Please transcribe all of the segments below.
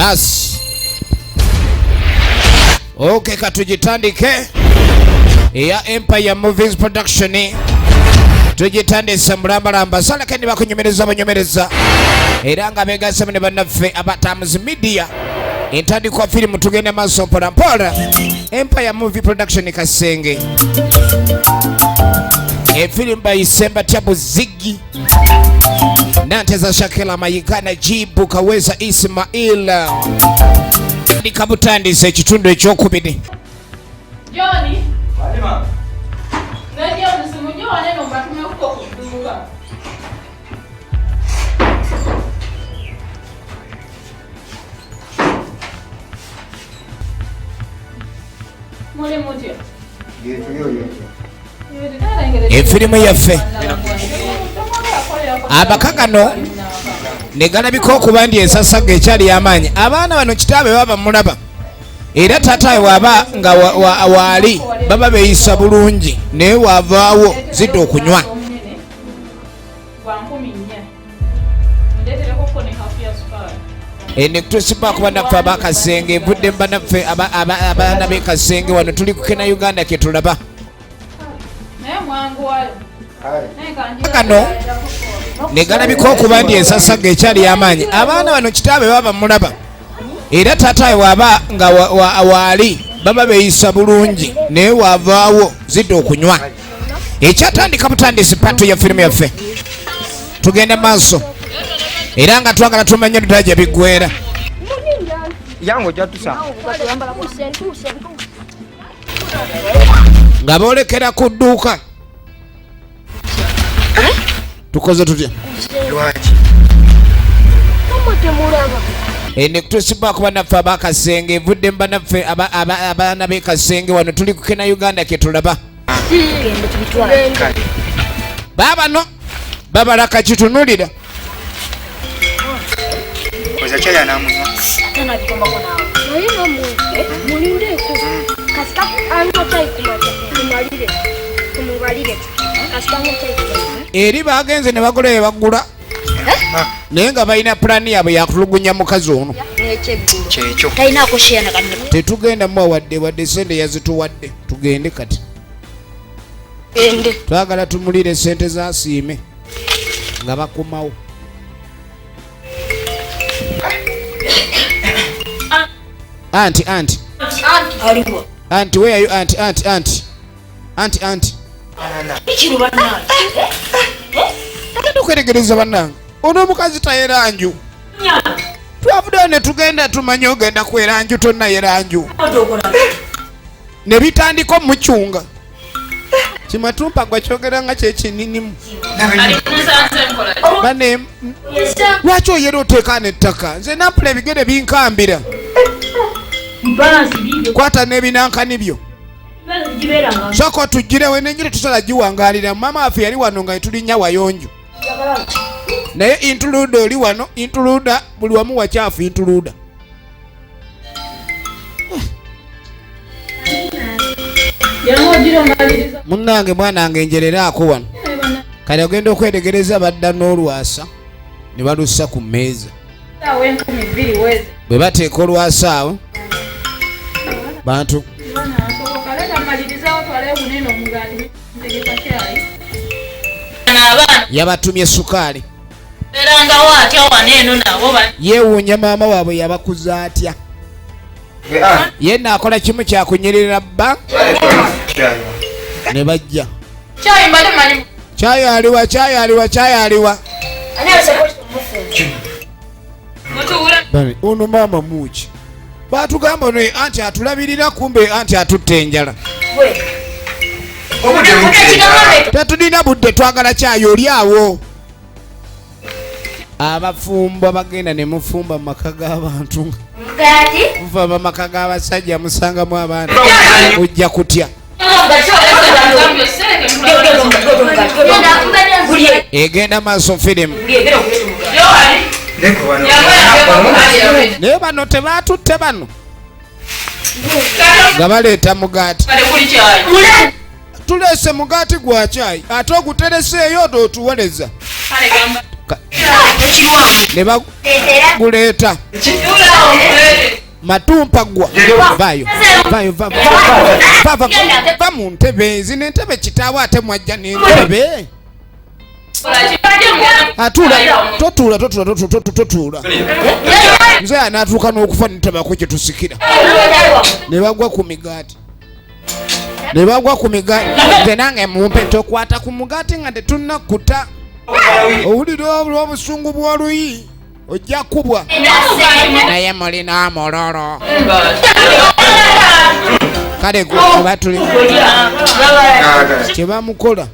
Basi okay, katujitandike ya Empire Movies Production. Tujitandise mulambalamba salake ni bakunyumereza banyumereza era nga begasemu ne bannaffe abatamuzi media entandikwa filimu tugende maaso mpola mpola. Empire Movie Production Kasenge efilimu bayisemba Tyabu Ziggy Nanteza Shakela Mayigana Jibu Kaweza Ismail Kabutandise ekitundu ekyokubiri. Johnny Halima Najja msimunyo neno mbatumye kuko kuduka. Mole mutyo. Efilimu yaffe abakakano negalabika okuba ndi ensasaga ekyali y'amaanyi. Abaana bano kitaabe baba mulaba era taatawe waba nga waali baba beeyisa bulungi naye waavaawo zidde okunywa. Nekutusiba kuba naffe abakasenge evudde mba naffe abaana b'ekasenge wano tuli kukena Uganda ke tulaba. Kano negalabika okuba ndi ensasaga ekyali y'amaanyi. Abaana bano kitaabe baba mulaba era taatawe waba nga waali baba beeyisa bulungi naye waavaawo zidde okunywa. Ekyatandika butandisi patu ya firimu yaffe tugende maaso era nga twagala tumanye ddaja biggwera nga boolekera ku dduuka. Tukoze tutya nekutusiba kuba naffe abakasenge evudde mba naffe abaana b'ekasenge wano tuli kukena Uganda ke tulaba. Baabano babalaka kitunulira eri bagenze ne bagola bye bagula naye nga balina pulaani yaabwe yakutulugunya mukazi ono. Tetugenda muwa wadde sente yazituwadde. Tugende kati twagala tumulire sente zasiime nga bakomawo. Anti where are you? Anti tukwetegereza bannange ono omukazi tayeranju. Twavuddeyo ne tugenda tumanye ogenda kweranju tonna yeranju ne bitandika omucunga kimatumpa gwa kyogera nga kyekininimu. Bane lwaki oyera oteeka n'ettaka? Nze nampula ebigere binkambira. Kwata n'ebinankani byo soko tugirewe n'enjiri tusala giwangaalira. Mama waffe yali wano nga tulinnya wayonjo naye intuluda oli wano. Intuluda buli wamu wakyafu intuluda. Munnange mwanange njereraako wano kale ogenda okwetegereza badda n'olwasa ne balussa ku mmeeza. Bwe bateeka olwasa awo bantu yabatumye sukaali. Yeewuunya maama waabwe yabakuza atya. Ye naakola kimu kyakunyerera bba ne bajja. Caayi aliwa ono maama muuki batugamba ono anti atulabirira kumbe anti atutte enjala. Tetulina budde twagala caayi oli awo. Abafumbo bagenda ne mufumba mu maka g'abantu. Muva mu maka g'abasajja musangamu abaana ojja kutya. Egenda maaso firimu naye bano tebatutte bano nga baleeta mugaati. Tuleese mugaati gwa caayi ate ogutereseeyo otuwoleza ne baguleeta Matumpa gwa vayo va mu ntebe zino entebe kitaawo ate mwajja n'entebe totuula nze anaatuuka n'okufa nitabako kye tusikira ne bagwa ku migaati nze nange mumpe tokwata ku mugaati nga tetunnakuta owulira olw'obusungu bw'oluyi ojja kubwa naye mulina amololo kale kuba tuli kye bamukola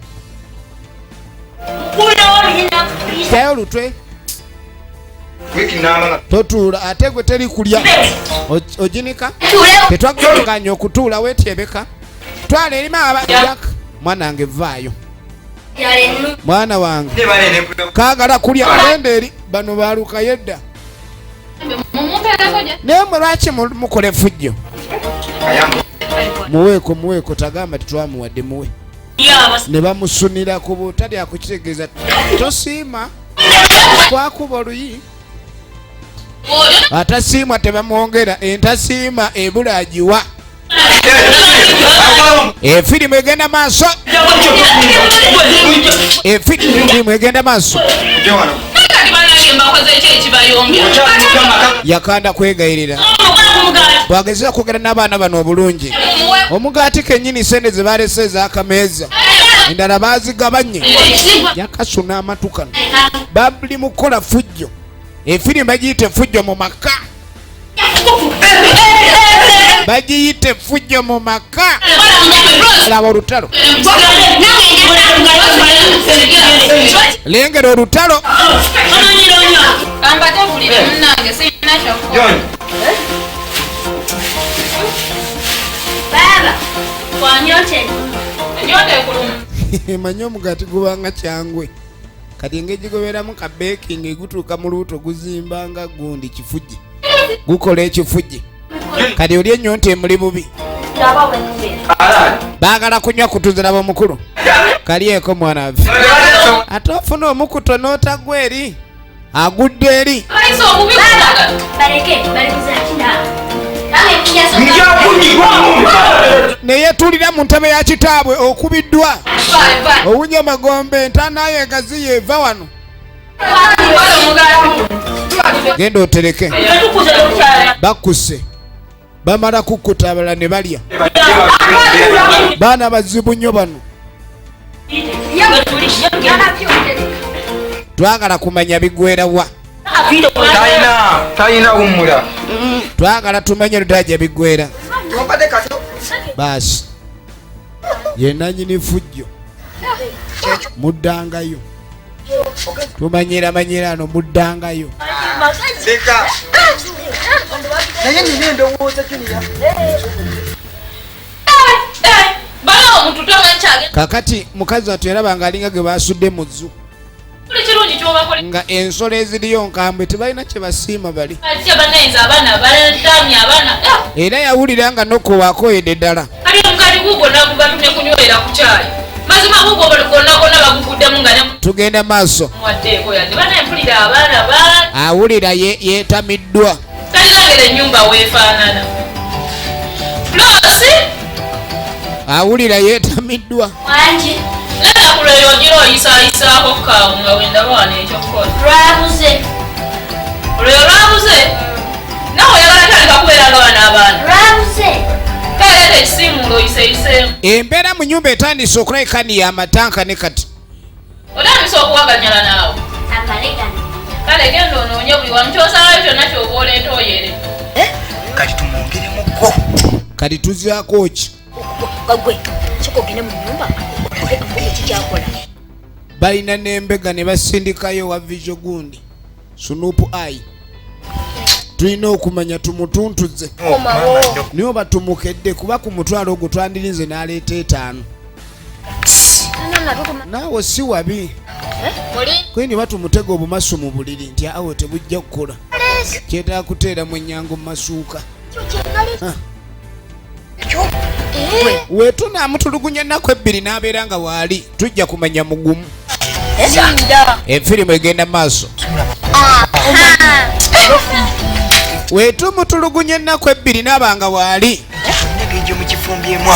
kyayo olutwe totuula ate gwe teri kulya oginika tetwaganya okutuula weetyebeka twala erimu abajaka mwana wange vaayo mwana wange kaagala kulya genda eri bano baaluka yedda naye mwe lwaki mukole fujjo muweeko tagamba tetwamuwadde muwe ne bamusunira ku butali akukitegeeza tosiima twakuba oluyi atasiimwa tebamwongera entasiima ebulaagiwa efirimu egenda maaso yakanda kwegayirira bwagezeza kwogera n'abaana bano obulungi omugaati kennyini sente ze balese ez'akameeza endala baazigabanye yakasuna amatukano babuli mukola fujjo efirimu bagiyite fujjo mu maka bagiyite fujjo mu maka laba olutalo lengera olutalo manyi omugaati gubanga kyangwe kati ng'egigoberamu ka baking egutuuka mu lubuto guzimbanga gundi kifuji gukola ekifuji kati oli ennyo nti emuli bubi baagala kunywa kutuzira b'omukulu kalyeko mwana waffe ate ofuna omukuto n'otagwa eri agudde eri neyetuulira mu ntebe ya kitaabwe okubiddwa owunya magombe entanayo engazi yeeva wano genda otereke bakkuse bamala kukkuta abalala ne balya baana bazibu nnyo bano twagala kumanya bigwerawa talina wumula twagala tumanye lutaja bigwera baasi yenanyini fujjo muddangayo tumanyira ano muddangayo naye nina endowooza kiniya kakati mukazi wattu yarabanga alinga ge basudde mu zzu nga ensolo eziriyo nkambwe tebalina kye basiima bali era yawulira nga nokowakoyedde ddala tugenda maaso awulira yeetamiddwa awulira yeetamiddwa embeera mu nyumba etandise okulabikani y'amatanka ne kati otandise okuwaganyala naawe kale genda onoonye buli wamu kyosalayo kyonna kyoba oleeta oyere kati tumwongeremukko kati tuzaako ki kikogene mu nyumba kikyakola balina n'embega ne basindikayo wa vijo gundi sunupu ai tulina okumanya tumutuntuze niyo batumukedde kuba ku mutwalo ogwo twandirize n'aleeta 5 naawe si wabi kweni batumutega obumasu mu buliri nti awo tebujja kukola kyetaaga kuteera mu ennyango mu masuuka wetunaamutulugunya ennaku 2 n'abeera nga waali tujja kumanya mugumu Efirimu egenda maaso. Weetumutulugunya ennaku ebbiri n'abanga waali. Negenjo mu kifumbyemu.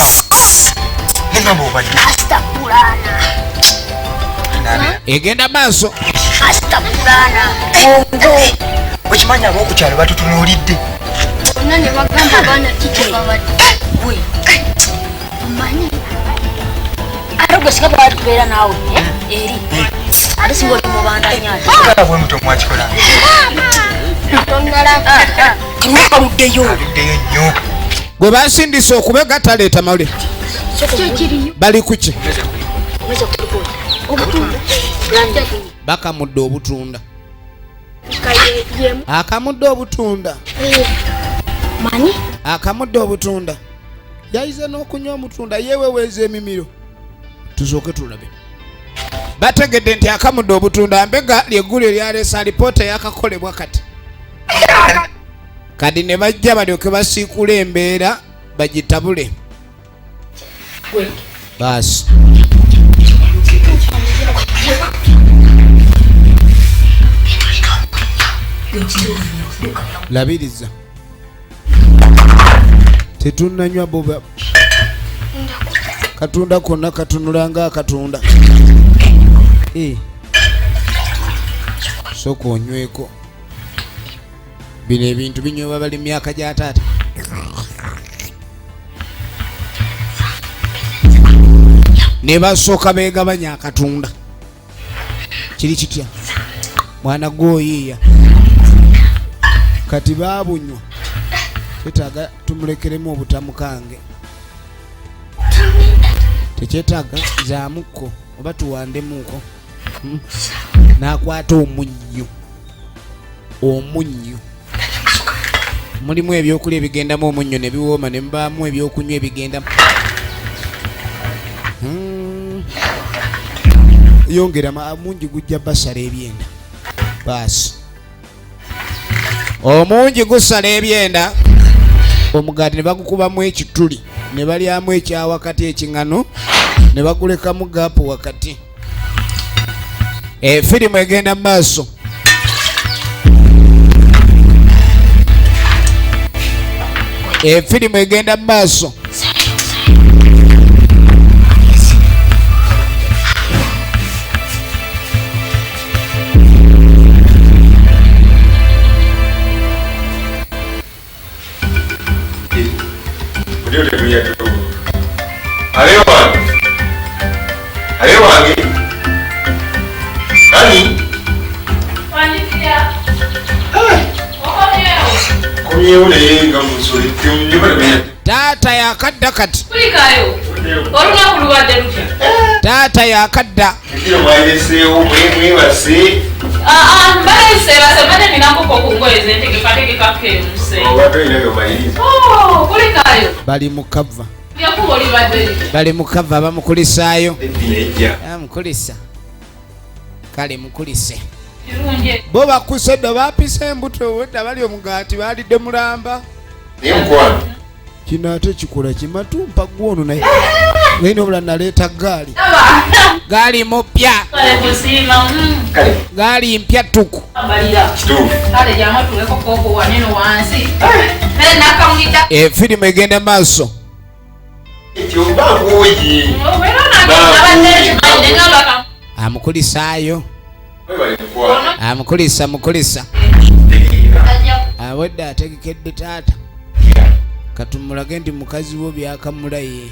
Nengamba obadde. Egenda maaso. Okimanya ab'okukyalo batutunuulidde. Bonna ne bagamba abaana kiki babadde. Omanyi ate gwe singa bwali tubeera naawe eri ate singa oli mubandanya Ogala bwe muto mwakikola. kaluddeyo Aluddeyo nnyo. Gwe basindise okubega taleeta mawulire. Bali ku ki? Bakamudde obutunda. Akamudde obutunda. manyi Akamudde obutunda. Yayize n'okunywa omutunda yeeweweeza emimiro. Tusooke tulabe. Bategedde nti akamudde obutunda mbega lyeggulu eryaleesa alipoota yakakolebwa kati. Kadi ne bajja balyoke basiikula embeera bagitabule. Baasi. Labiriza. Tetunnanywa boba. Katunda konna katunula nga akatunda. Sooka onyweko. Bino ebintu binywebwa bali myaka gya taata. Ne basooka beegabanya akatunda. Kiri kitya? Mwana gw'oyiiya. Kati baabunywa. Tetaaga tumulekeremu obutamukange. Tekyetaaga zaamuko oba tuwandemuko. N'akwata omunnyo. Omunnyo. Mulimu ebyokulya ebigendamu omunnyo ne biwooma ne mubaamu ebyokunywa ebigendamu. Yongera mungi gujja basala ebyenda. Baasi. Omungi gusala ebyenda. Omugaati ne bagukubamu ekituli. Ne balyamu ekya wakati ekiŋŋano. Ne bagulekamu gaapu wakati. Efirimu egenda mu maaso. Efirimu egenda mu maaso. Taata yakadda kati. Kulikayo. Olunaku lubadde lutya? Taata yakadda. Mbayise basemane ninakoko ku ngoye zentegekategeka kemuse. Kulikayo. Bali mu kava. Yakuba olibadde. Bali mu kava bamukulisaayo. Mukulisa. Kale mukulise. Bo bakusedde baapisa embuto wedda bali omugaati baalidde mulamba. Kino ate kikola kimatumpa gwono naye. Weno bula naleeta gaali. Gaali mupya. Gaali mpya tuku. Efirimu egenda maaso. Amukulisaayo. Mukulisa. Awedde ategekedde taata. Katumulage nti mukazi wo byakamulaye.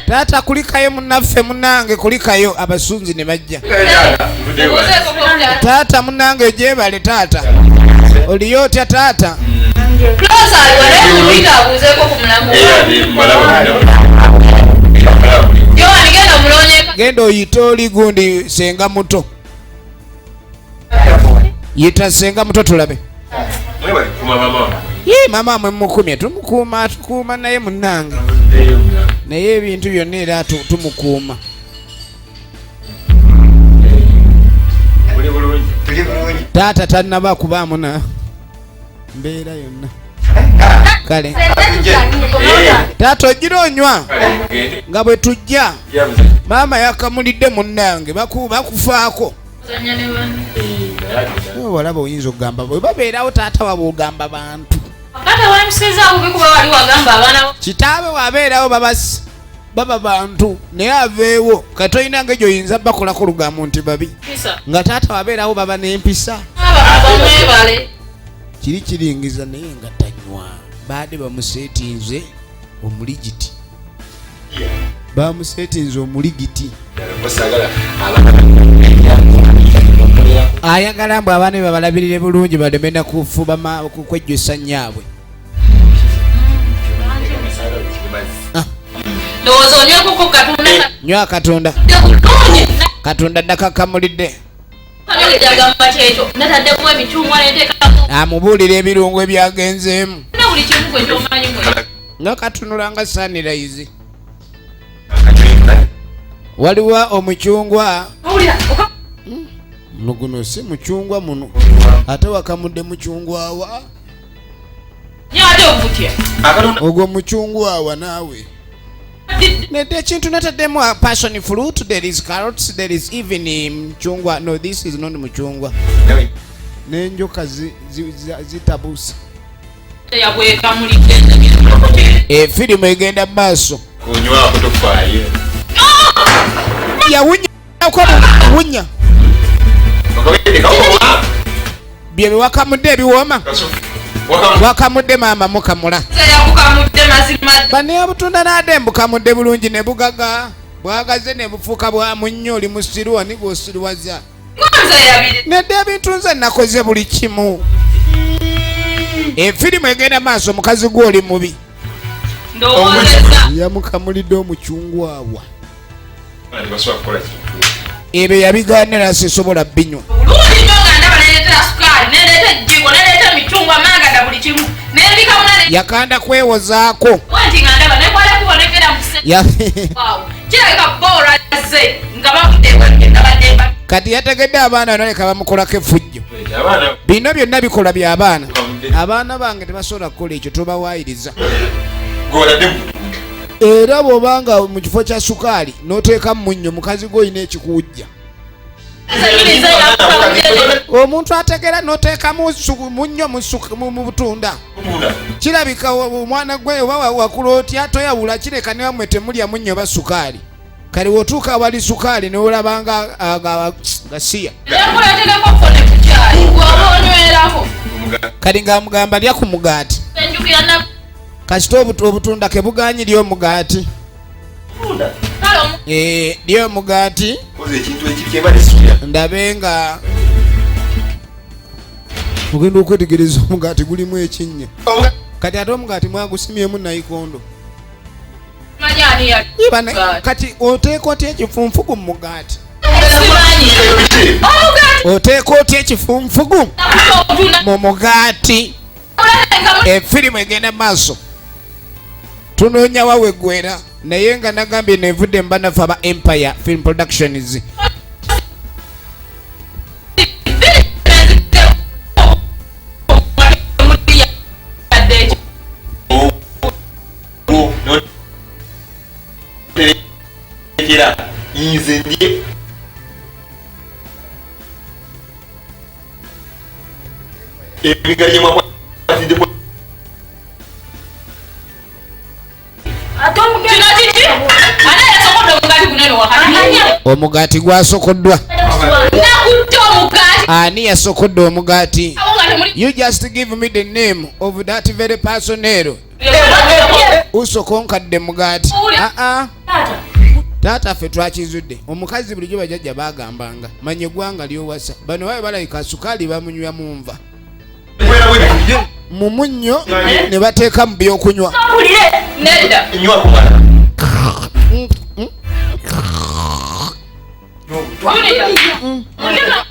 Taata kulikayo munnaffe munnange kulikayo abasunzi ne bajja. Taata munnange gyebale taata. Oliyo otya taata? Genda oyite oli gundi senga muto. Yita senga muto tulabe. Mama mwe mukumye tumukuuma naye munnange. Naye ebintu byonna era tumukuuma. Taata tannaba kubaamu na mbeera yonna. kale taata ogira onywa nga bwe tujja maama yakamulidde munnange bakufaako walaba oyinza okugamba bwe babeerawo taata waba ogamba bantu kitaabe wabeerawo baba bantu naye aveewo kati olina nga egyoyinza bakolako lugambo nti babi nga taata wabeerawo baba n'empisa kiri kiringiza naye nga tanywa baade bamuseetinze omuligiti ayagala mbu abaana be babalabirire bulungi baleme na kufuba kwejjusa nyaabwe. Nywa Katonda nakakamulidde amubuulira ebirungo ebyagenzeemu nga katunula nga Sunrise. Waliwo omucungwa guno si mucungwa muno ate wakamudde mucungwa wa ogwo mucungwa wa naawe nede ekintu nataddemu passion fruit, there is carrots, there is even mchungwa. No, this is not mchungwa. N'enjoka zitabuusa. Firimu egenda maaso. Yawunya wunya bye wakamudde ebiwooma wakamudde maama mukamula bane obutunda n'adembu kamudde bulungi ne bugaga bwagaze ne bufuuka bwa munnyo oli musiruwa ni gw'osiriwaza nedde ebintu nze nakoze buli kimu. Efirimu egenda maaso mukazi gw'oli mubi yamukamulidde omucungwawa ebyo yabigaanira sisobola binywa. Yakanda kwewozaako kati yategedde abaana naleka bamukolako effujjo. Bino byonna bikola by'abaana. Abaana bange tebasobola kukola ekyo tobawaayiriza. Era bw'obanga mu kifo kya sukaali n'oteekamu munnyo mukazi gw'olina ekikuwujja. Omuntu ategera n'oteekamu munnyo mu butunda kirabika omwana gwe oba wakula otya toyawula kireka ne wamwe temulya munnyo ba sukaali. Kale wotuuka awali sukaali n'olabanga gasiya kali ng'amugamba lya ku mugaati kasita obutunda ke buganyirya omugaati lya omugaati ndabe nga ogenda okwetegereza omugaati gulimu ekinnya kati ate omugaati mwagusimyemu nayikondo kati oteeka otya ekifunfugu mu mugaati oteeka otya ekifunfugu mu mugaati. Efirimu egenda maaso tunoonya waweggwera naye nga nagambye nevudde mbanafu aba Empire Film Productions. Omugaati gwasokoddwa. Ani yasokodde omugaati? You just give me the name of that very personnel. Usokonkadde mugaati. Taata ffe twakizudde. Omukazi bulijjo bajjajja baagambanga manye eggwanga ly'owasa. Bano babe balayika sukaali bamunywa mu nva. Mu munnyo ne bateeka mu byokunywa.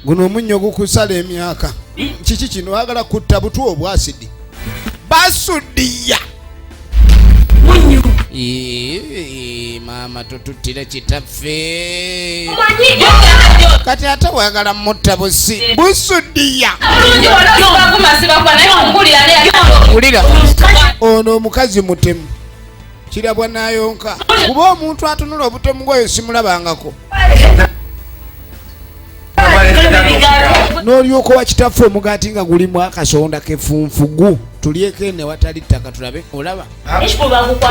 Guno omunnyo gukusala emyaka. Kiki kino wagala kutta butwa obwasidi? Basudiya munnyo. Maama totuttira kitaffe. Kati ate wagala mutta busi busudiya. Ulira ono omukazi mutemu kirabwa nayonka kuba omuntu atunula obutemu bwayo simulabangako n'olyoka wa kitaffe omugaati nga gulimu akasonda kefunfugu tulyeko ene watali ttaka tulabe olaba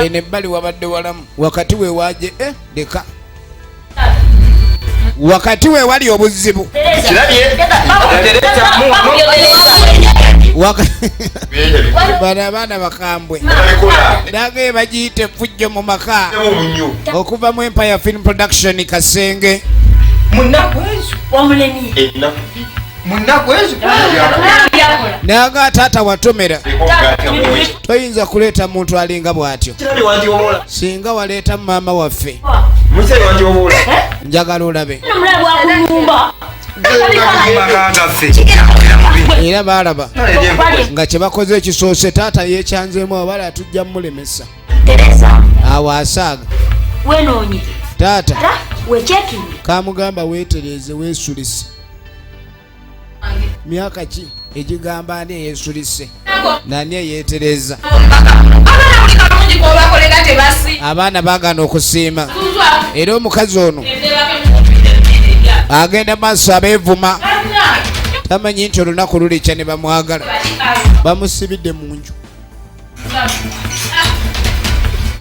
eno ebbali wabadde walamu wakati we waje leka wakati we wali obuzibu bano abaana bakambwe nage bagiyite effujjo mu maka okuva mu Empire Film Production Kasenge naga taata watomera toyinza kuleeta muntu alinga bw'atyo singa waleeta maama waffe njagala olabe era balaba nga kyebakoze ekisoose taata yekyanzeemu abala atujja mulemesa awo asaaga taata kamugamba weetereze weesulise myaka ki egigamba ani eyeesulise nani eyeetereza abaana bagana okusiima era omukazi ono agenda maaso abeevuma tamanyi nti olunaku lulikya ne bamwagala bamusibidde mu nju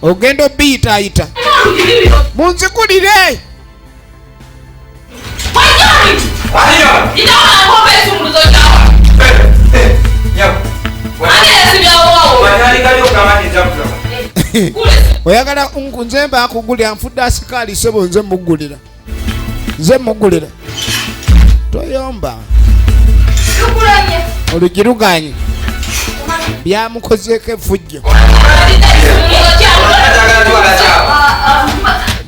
ogenda obiyita ayita munzikulire oyagala nze mba akugulira nfudde asikaali sebo nze mugulira toyomba olugiruganye byamukozeeko effujjo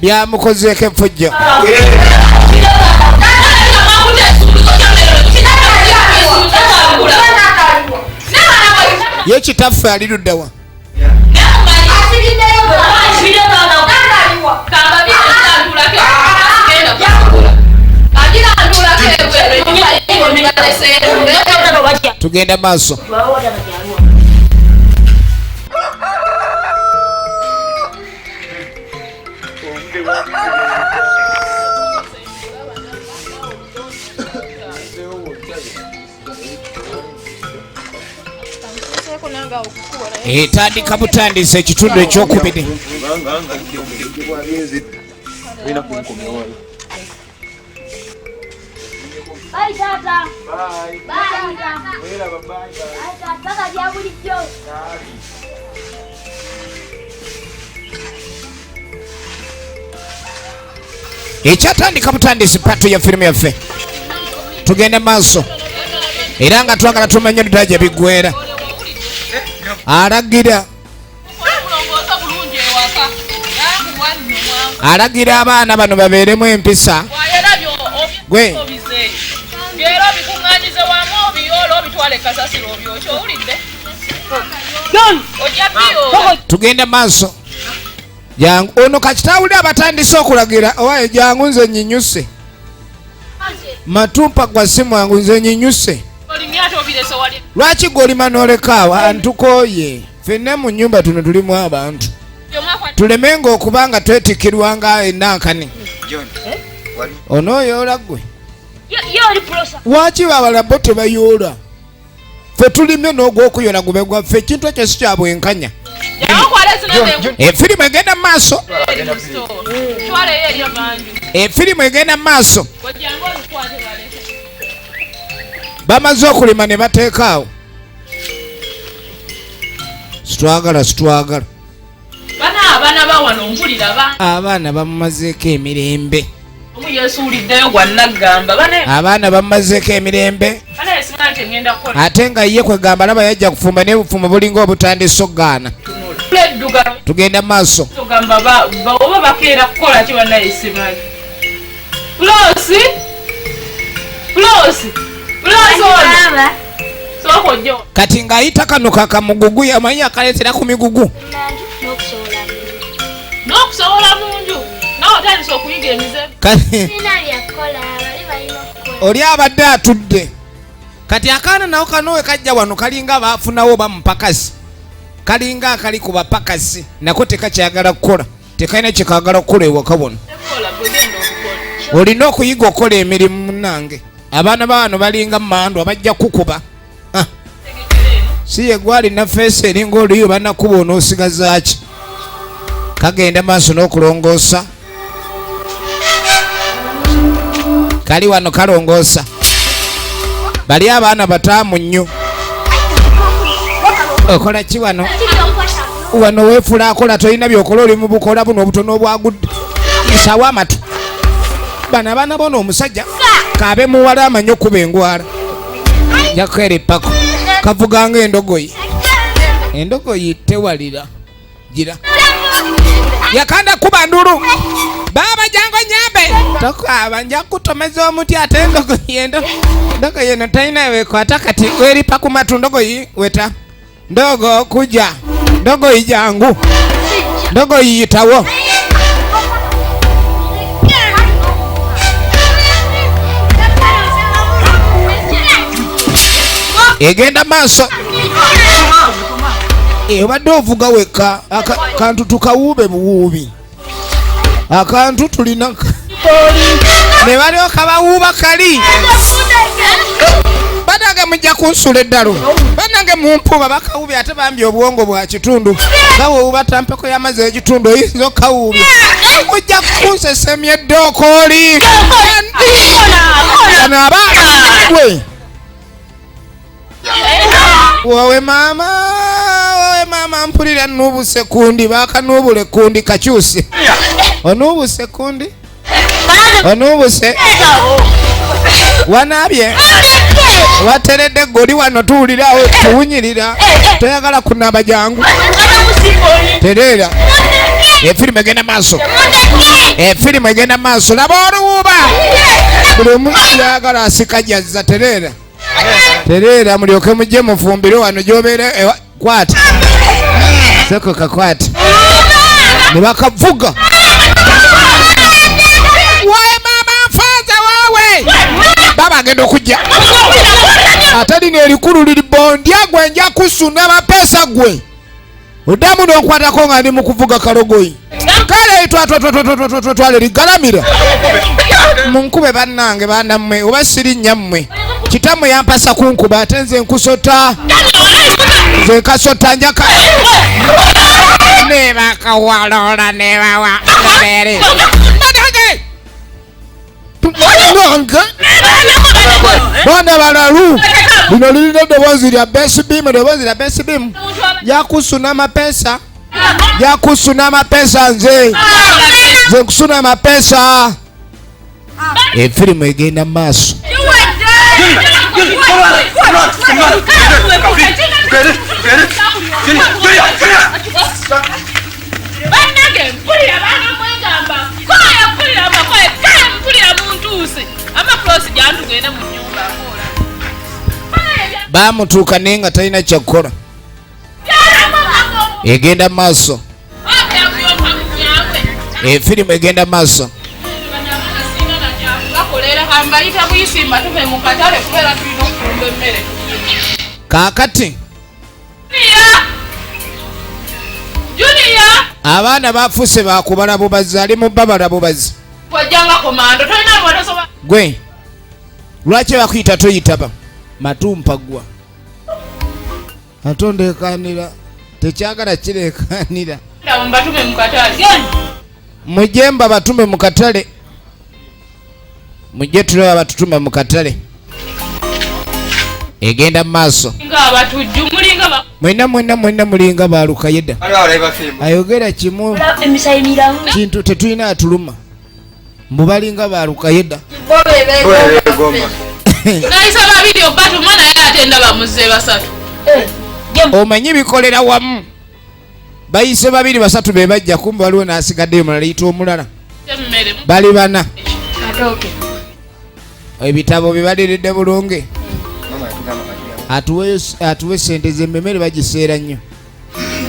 byamukozeeko effujjo ye kitaffe ali luddawa tugenda maaso etandika butandisa ekitundu ekyokubiri Bye, Tata. Bye. Bye, Tata. Bye. Tata, dia bulijjo. ekyatandika butandisi pato ya firimu yaffe tugende maaso era nga twagala tumanye ddala gye biggwera alagira abaana bano babeeremu empisa gwe tugende maaso jangu ono kakitawulira abatandise okulagira owaye jangu nze nyinyuse matumpa gwa simu yangu nze nyinyuse lwaki golima nolekaawa antukoye fenne mu nyumba tuno tulimu abantu tulemenga okubanga twetikirwanga enankani onooyoola gwe waki babalabo tebayoola fe tulimye n'ogwokuyola gube gwaffe ekintu ekyo si kya bwenkanya efirimu egenda maaso efirimu egenda maaso bamaze okulima ne bateekaawo situwagala abaana bamumazeeko emirembe abaana bamumazeeko emirembe ate nga ye kwegamba laba yajja kufumba naye bufumba bulinga obutandise okugaana tugenda maaso kati ng'ayita kano kakamugugu yamanyi akaleetera ku migugu n'okusobola munju nawe otandise okuyiga emize oli abadde atudde kati akaana nawo kanowe kajja wano kalinga baafunawo bamupakasi kalinga akali ku bapakasi nako tekakyagala kukola tekalina kyekagala kukola ewaka wano olina okuyiga okukola emirimu munange abaana bawano balinga mando abajja kukuba si ye gwalina feesi eringa oliyo banakuba onoosigazaaki kagenda maaso n'okulongoosa kali wano kalongoosa bali abaana bataamu nnyo okola ki wano wano weefula akola tolina byokola oli mu bukola buno obutono obwagudde isawo amatu bano abaana bona omusajja kaabe muwala amanyi okuba engwala njakukeera epako kavuganga endogoyi tewalira gira yakanda kuba ndulu baba jango nyambe tokaaba nja kutomeza omuti ate endogoyi eno talina wekwata kati weripa ku matu ndogoyi weta ndogo kuja ndogoyi jangu ndogoyi yitawo egenda maaso obadde ovuga weka akantu tukawuube buwuubi akantu tulina ne balyoka bawuuba kali banange mujja kunsula eddalo banange mumpuba bakawuubye ate bambye obwongo bwa kitundu nga wewuuba tampeko y'amazzi ekitundu oyinza okawuubya mujja kunsesemya eddokooli bano abaana gwe wowe mama mpulira nuubuse kundi bakanuubule kundi kakyusi onuubuse kundi onuubuse wanabye wateredde goli wano tuwulirawo tuwunyirira toyagala kunaaba jangu tereera efirimu egenda maaso laba oluwuuba buli omu yagala asikajazza tereera mulyoke mujje mufumbire wano gyobeera kwata seko kakwata ne bakavuga wae mama nfanza wawe baba agenda okujja ate lino erikulu liri bondya gwe nja kusuna mapesa gwe oddamu n'okwatako nga ndi mu kuvuga kalogoyi kale twale ligalamira munkube bannange bannammwe oba siri nnyammwe kitammwe yampasa kunkuba ate nze nkusota nze nkasota njaka nebakawalola nebawa nabere nange bana balalu lino lirina eddoboozi lya besibimu yakusuna mapesa nze nkusuna mapesa efirimu egenda maaso bamutuuka naye nga talina kyakukola egenda maaso efirimu egenda maaso kaakati abaana bafuuse bakubala bubazi ali mu babala bubazi gwe lwaki bakuyita toyitaba matumpagwa atondekanira tekyagala kirekanira mujemba batume mu katale mujje tulaba batutume mu katale egenda maaso mwena mulinga balukayeda ayogera kimu kintu tetulina atuluma mbubalinga balukayeda omanyi bikolera wamu bayise 2-3 bebajja kumbe waliwo nasigaddeyo mulala yita omulala bali bana ebitabo bibaliridde bulungi atuwe sente zemmemere bagiseera nnyo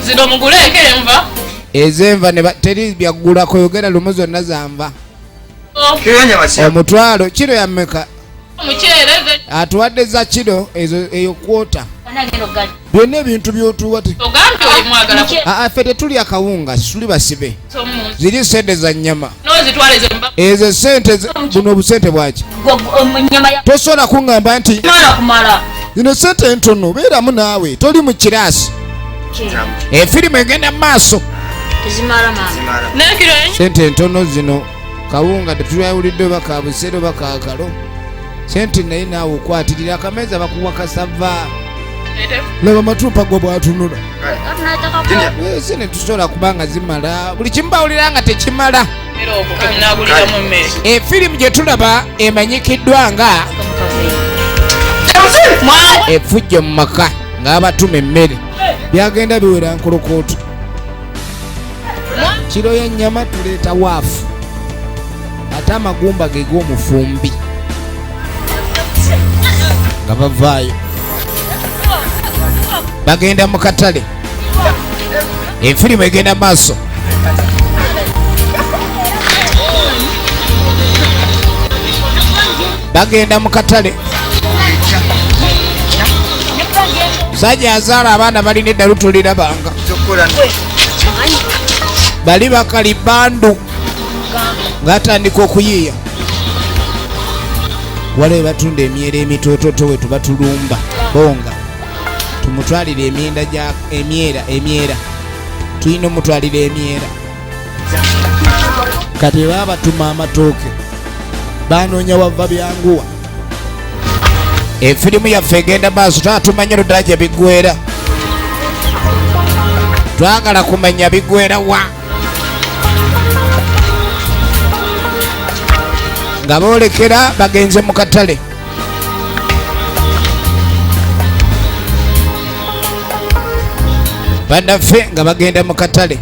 zino muguleke enva ez'enva teri byaggulako yogera lumu zonna zanva omutwalo kiro yammeka atuwadde za kiro eyo kwota byonna ebintu byotuwate ogambye oli mwagala ffe tetuli akawunga tuli basibe ziri sente za nnyama n'ozitwale ze mba ezo sente buno obusente bwaki tosobola kuŋŋamba nti zino sente ntono beeramu naawe toli mu kiraasi efirimu egenda mu maaso sente ntono zino kawunga tetulawulidde oba kabusero oba kakalo sente naye naawe okwatirira akameeza bakuwa kasava laba matupa gwe bwatunula sente tusobola kubanga zimala buli kimubawulira nga tekimala efirimu gye tulaba emanyikiddwa nga efujjo mu maka ng'abatuma emmere byagenda biwera nkolokooto kiro y'ennyama tuleeta waafu ate amagumba ge g'omufumbi nga bavaayo bagenda mu katale efirimu egenda maaso bagenda mu katale musajja azaala abaana balina eddalu tulirabanga bali bakali bandu ng'atandika okuyiiya walabe batunda emyera emitoototo we tubatulumba bonga tumutwalire emyenda gya emyera tulina omutwalira emyera kati baba batuma amatooke banoonya wava byanguwa efirimu yaffe egenda maaso twatumanya luddaja biggwera twagala kumanya biggwera wa nga boolekera bagenze mu katale bannaffe nga bagenda mu katale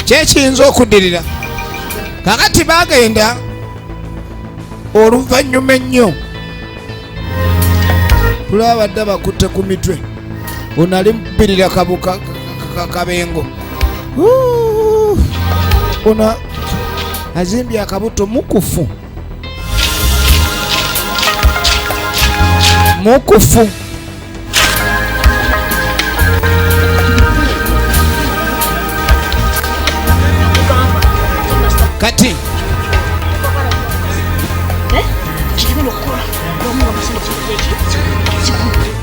kyekiyinza okuddirira kakati bagenda oluvannyuma ennyo tulaba badde bakutte ku mitwe ono ali mubirira kabengo ono azimbye akabuto mukufu kati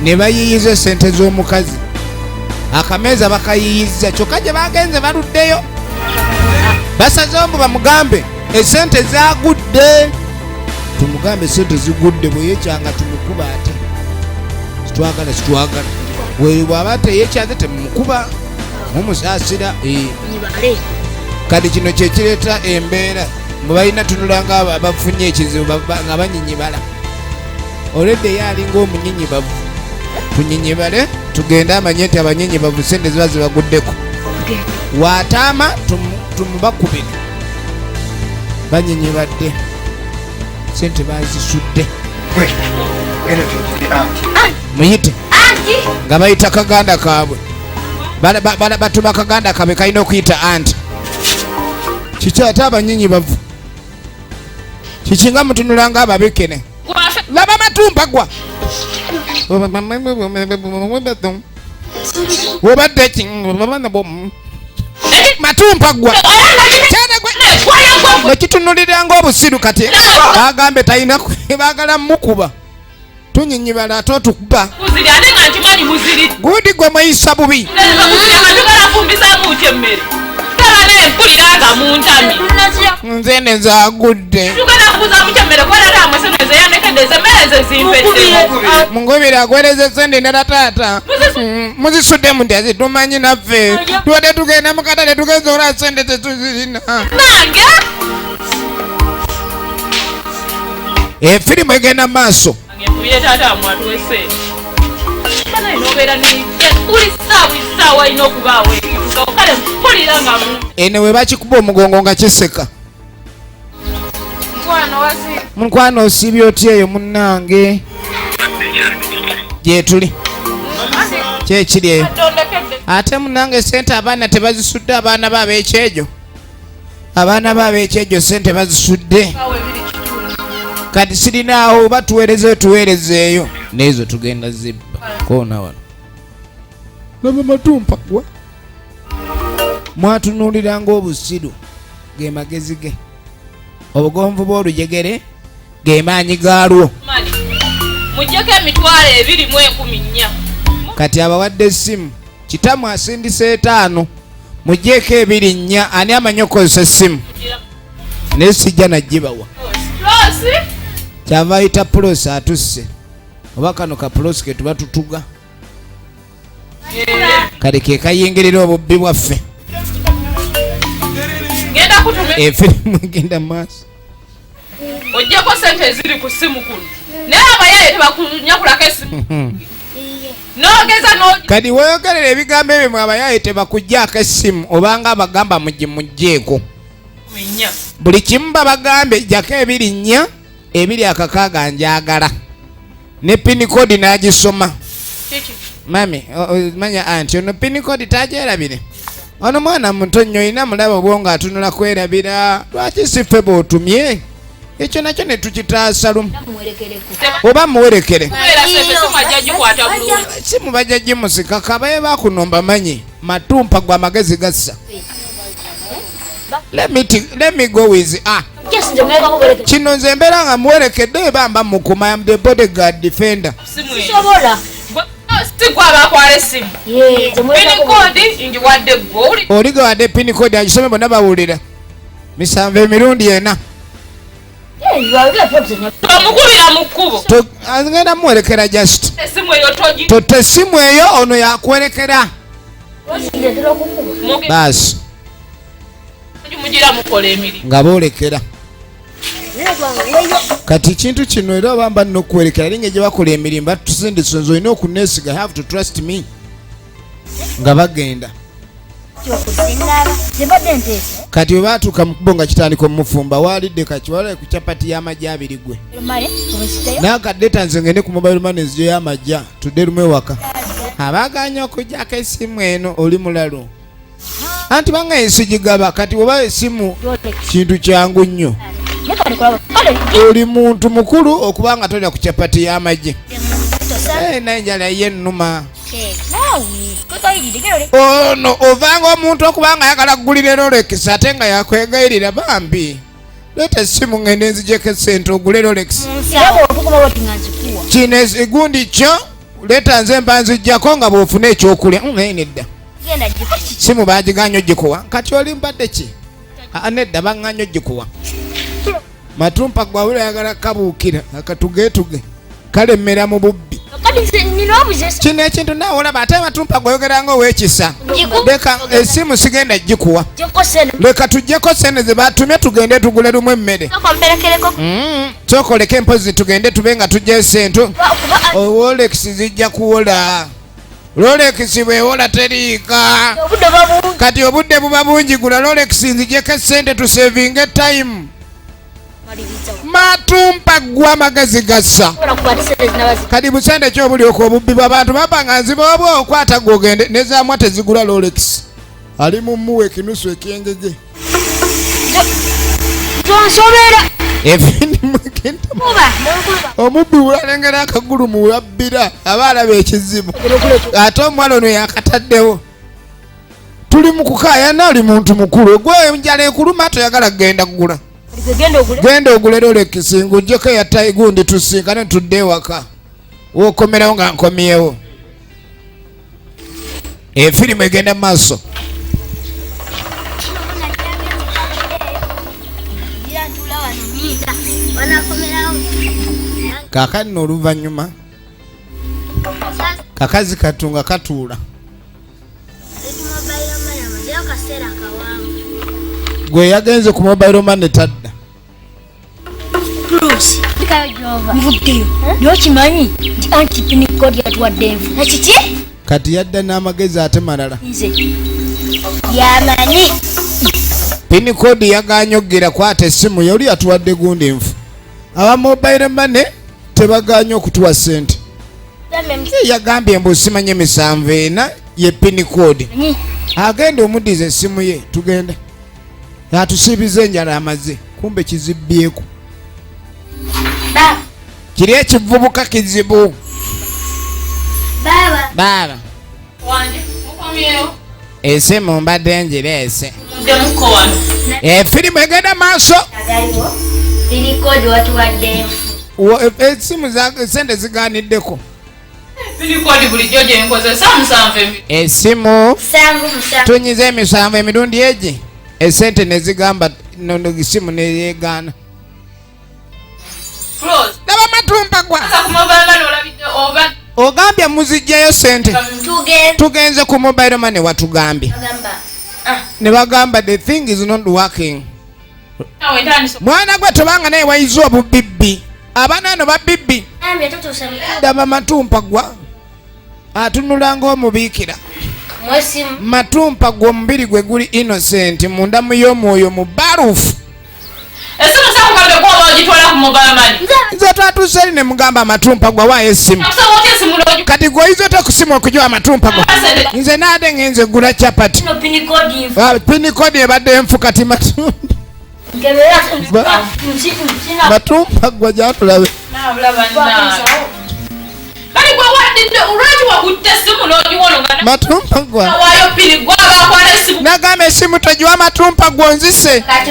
ne bayiyiza esente z'omukazi akameeza bakayiyiza kyokka gye bagenze baluddeyo basazeho mbu bamugambe esente zagudde tumugambe esente zigudde bweyekyanga tumukuba ate situwagala we bw'aba teyekyanze temumukuba mumusaasira kati kino kyekireeta embeera mwe balina tunula nga bafunye ekizibu nga banyinyibala oledde ye alinga omunyinyibavu tunyinyibale tugende amanye nti abanyinyibavu sente ziba zibaguddeko waataama tumubakubire banyinyibadde sente bazisudde muyite nga bayita kaganda kaabwe batuma kaganda kaabwe kalina okuyita anti kiki ate abanyinyibavu kiki nga mutunula nga ababikene laba matumba gwa obadde matumpa gwa nekitunulira nga obusiru kati bagambe talina bagala mukuba tunyinyibala ate otukuba gudi gwe mweyisa bubi nze nezagudde mungubira agwereze sente ndala taata muzisudde muti azitumanyi naffe tuwadde tugenda mukatale tugenza olwa sente tetuzirina efirimu egenda maaso ene we bakikuba omugongo nga kiseka mukwano osibye otya eyo munnange gyetuli kyekiri eyo ate munnange sente abaana tebazisudde abaana baabekyejo sente bazisudde kati sirinaawo oba tuweerezeeyo nezo tugenda zibba koona wano laba Matumpa gwa mwatunuuliranga obusiru ge magezi ge obugonvu bw'olujegere ge maanyi gaalwo mujjeko emitwalo 214 kati abawadde essimu kitamu asindise 5 mujjeko 24 ani amanyi okozesa essimu naye sijja nagibawa kyava ayita pulosi atusse oba kano ka pulosi ke tuba tutuga kale ke kayingirira obubbi bwaffe efirimu egenda maaso ojjako sente eziri ku ssimu kuno naye abayaye tebakunyakulako essimu nogeza kati weeyogerera ebigambo ebyo mwe abayaye tebakugjaako essimu obanga abagamba mugimugjeeko buli kimu babagambe jjako 24 ebiri akakaaga njagala ne pinikodi n'agisoma mami manya anti ono pinikodi tagyerabire ono mwana muto nnyo olina mulaba obwo ng'atunula kwerabira lwaki siffe bw'otumye ekyo nakyo ne tukitaasa lumu oba muwerekere simu bajja gimusikaka baye bakunomba manyi Matumpa gwa magezi gassa let me go with kino nze mbeera nga muwerekedde bamba mukuma am the bodyguard defender oli gawadde pinikodi agisome bonna bawulira misanvu emirundi ena omukubira mu kkubo ngenda muwerekera just totta essimu eyo ono yakwerekera baasi nga boolekera kati kintu kino era bamba nno okwerekera linga gye bakola emirimu batusindisa nze olina okuneesiga have to trust me nga bagenda kati webaatuuka mu kubo nga kitandika omufumba waalidde kakiwala ku capati y'amajja 2 gwe naye kaddeta nze ngende ku mobile money nzigyo y'amajja tudde lumu ewaka abaganya okujjako essimu eno oli mulalo anti banga ensi gigaba kati oba essimu kintu kyangu nnyo oli muntu mukulu okubanga tolya ku capati y'amajje nayenjala ye nnuma ono ovanga omuntu okubanga ayagala kugulira Rolex ate nga yakwegayirira bambi leeta essimu ngende nzijeko esente ogule Rolex kino egundi kyo leeta nze mba nzijjako nga bwofuna ekyokulya nedda simu bagiganya ogikuwa kati oli mbadde ki nedda baganya ogikuwa Matumpa gwawula yagala kabuukira akatugeetuge kalemmera mu bubbi kino ekintu naawe olaba ate Matumpa gwayogeranga ow'ekisa leka essimu sigenda gikuwa leka tuggyeko sente ze batumye tugende tugule lumu emmere sokoleka empozi tugende tube nga tugya esente Rolex zijja kuwola Rolex bwewola teriika kati obudde buba bungi gula Rolex nzijeko esente tusevinge time Matumpa gwa magezi gassa kati busende kyobuli okwo abantu babanga nziba obwo okwata gwogende nezaamwa tezigula Rolex ali mu muwe kinusu ekyengege omubbi wulalengera akagulu muwulabbira aba alaba ekizibu ate omuwala ono yakataddewo tuli mu kukaayana oli muntu mukulu gwe enjala ekuluma toyagala kugenda kugula genda ogule Rolex ng'oggyeko eyatta gundi tusinkane tudde ewaka wokomerawo nga nkomyewo efirimu egenda mu maaso kaakati n'oluvannyuma kakazi katunga katuula gwe yagenze ku mobile money tadda nokimanyi nti anti pinikodi yatuwadde enfu nakiki kati yadda n'amagezi ate malala yamanyi pinikodi yaganyogera kwata essimu yoli yatuwadde gundi enfu aba mobile money tebaganya okutuwa sente yagambye mbu simanye 7 ye pinikodi agenda omuddiza essimu ye tugende atusibiza enjala amaze kumbe kizibbyeko kiri ekivubuka kizibu. Baba Wanje mukomyeyo. esimu mbadde ngireese. Mudde mukko wano. Firimu egenda maaso. Pirikodi watuwadde Esimu sente ziganiddeko. Pirikodi bulijjo gye nkozesa 7 Esimu sangu tunyize 7 emirundi egi. Esente ne zigamba esimu ne yeegaana. Close. Laba matumpa gwa. Asa ku mobile money olabidde oba. Ogambye muzijjayo sente. tugenda Tugenze ku mobile money watugambye. Ne bagamba the thing is not working. Nawe ntandise. Mwana gwe tobanga naye wayiza obubibbi. Abaana bano babibbi. ambye tutuuse Daba matumpa gwa. Atunula ng'omubiikira. mwesimu Matumpa gwe omubiri gwe guli innocent munda mu y'omwoyo mu barufu. Esimu sakugambe kuba ogitwala ku mobile money. Nze twatuuse eri ne mugamba amatumpa gwa waayo essimu. Nakusaba otya esimu n'ogi. Kati gweoyiza otya ku simu okugiwa amatumpa gwa. Nze naade ngenze gula chapati. no pinikodi Pinikodi ebadde enfu kati matumpa. ngebera Matumpa gwa gyatulabe. Naabula bannaa. Kali gwe waddidde olwaki wakutte esimu n'ogiwologana. Matumpa gwa. Nawaayo pini gwe abakwala esimu. Nagamba esimu togiwa matumpa gwa onzise. kati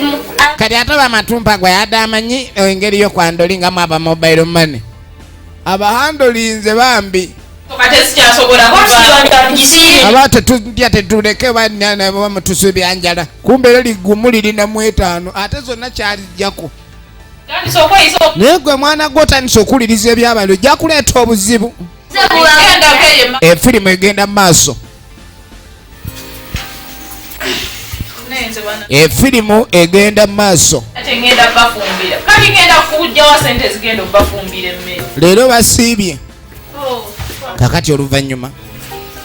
Kati ate amatumpa gwa yadde amanyi engeri y'okwandolingamu aba mobile money. Abahandolinze bambi. Kati sikyasobola kuva. Aba tetutya tetuleke banyana bamutusubya njala. Kumbe era ligumu lirina mu 5 ate zonna kyalijjako. Tandise okweyisa Naye gwe mwana gwe otandise okuwuliriza eby'abantu ojja kuleeta obuzibu. okugendako eyo. Efirimu egenda mu maaso. Nenze bana. Efirimu egenda mu maaso. Ate ngenda bafumbira. Kati ngenda kuggyawo sente zigenda bafumbira emmere. Leero basiibye. Oh. Kakati oluvannyuma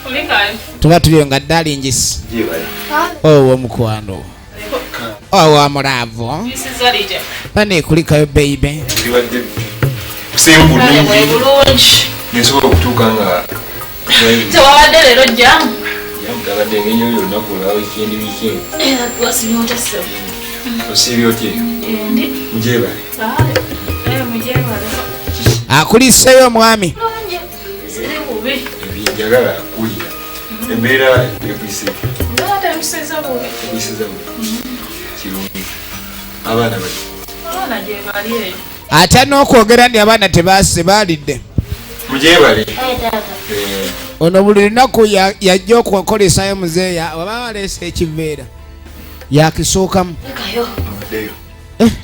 Kulikayo. tuba tuliyo nga ddalingisi. Owo omukwano. Owo amulaavu. Isiza lite. Baneekulikayo baby. Zibadde kusembu Bwe nungi bulungi. nesobola okutuuka nga Tewawadde leero jjamu. yamutabadde engeri oyo olunaku olwawo ekindi biki Wasibye sebo. osiibye otya Ndi. mujeebale Mujeebale. Akuliseeyo omwami. Bulungi. Ziri bubi. ebyenjagala akulira embeera ekuyise Ndoota emuseza bubi. ekuyisiza kirungi abaana bali Abaana gye bali eyo. Ate n'okwogera ndi abaana tebaase baalidde. mujeebale Ono buli lunaku yajja okukolesayo muzeeya oba waleese ekiveera yakisookamu. kayo abaddeyo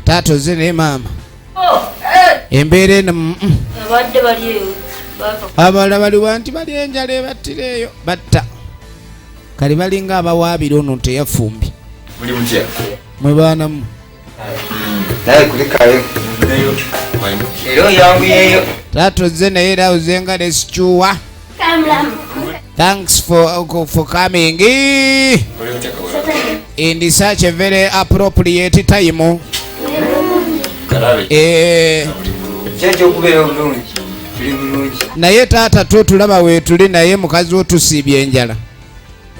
Taata oze naye maama Oh. embeera eno abadde bali eyo bava abalala baliwa nti bali enjala ebattireeyo batta kali balinga abawaabira ono teyafumbye muli mutya mwe baanamu. naye kulikayo muddeyo era oyanguyeyo Taata oze naye era ozenga nesikyuwa. kamulamu Thanks for coming oli otya kawala in such a very appropriate time. kalabe kyekyokubeera obulungi tuli bulungi Naye taata twetulaba weetuli naye mukazi wo tusiibye enjala.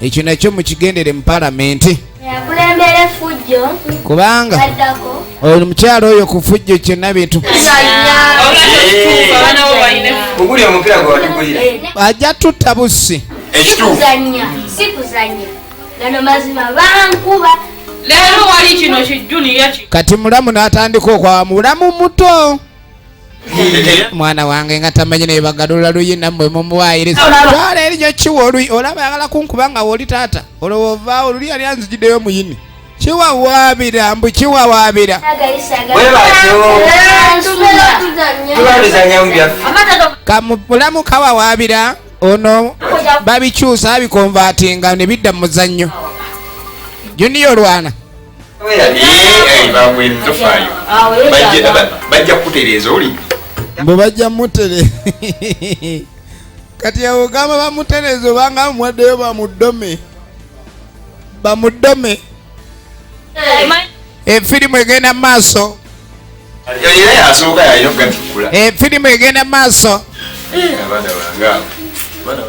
Ekyo nakyo mukigendere mu palamenti yakulembera fujjo kubanga addako omukyalo oyo ku fujjo kyonna bintu Abaana bo balina. oguli omupira gwe watugulira ajja tutta bussi. ekituufu kuzanya si kuzanya gano mazima bankuba Leero wali kino kijjuniya ki. Kati mulamu n'atandika okwawa mulamu muto. Mwana wange nga tamanyi naye bagalula luyi nammwe mumuwaayiriza. Twala erinyo kiwa oluyi olaba ayagala kunkuba nga wooli taata olowoovawo oluli yali anzijiddeyo muyini. Kiwawaabira mbu kiwawaabira. tubaluzanya mu byaffe Mulamu kawawaabira ono babikyusa babikonvaatinga ne bidda mu muzannyo. Junior olwana. bamwenotofaayo bajja kukutereeza oli Mbu bajja mutere. Kati awo gamba bamutereza obanga muwaddeyo bamuddome. Bamuddome. Efirimu egenda mu maaso. era yasooka yalina okugatikula Efirimu egenda mu maaso. abaana bange abo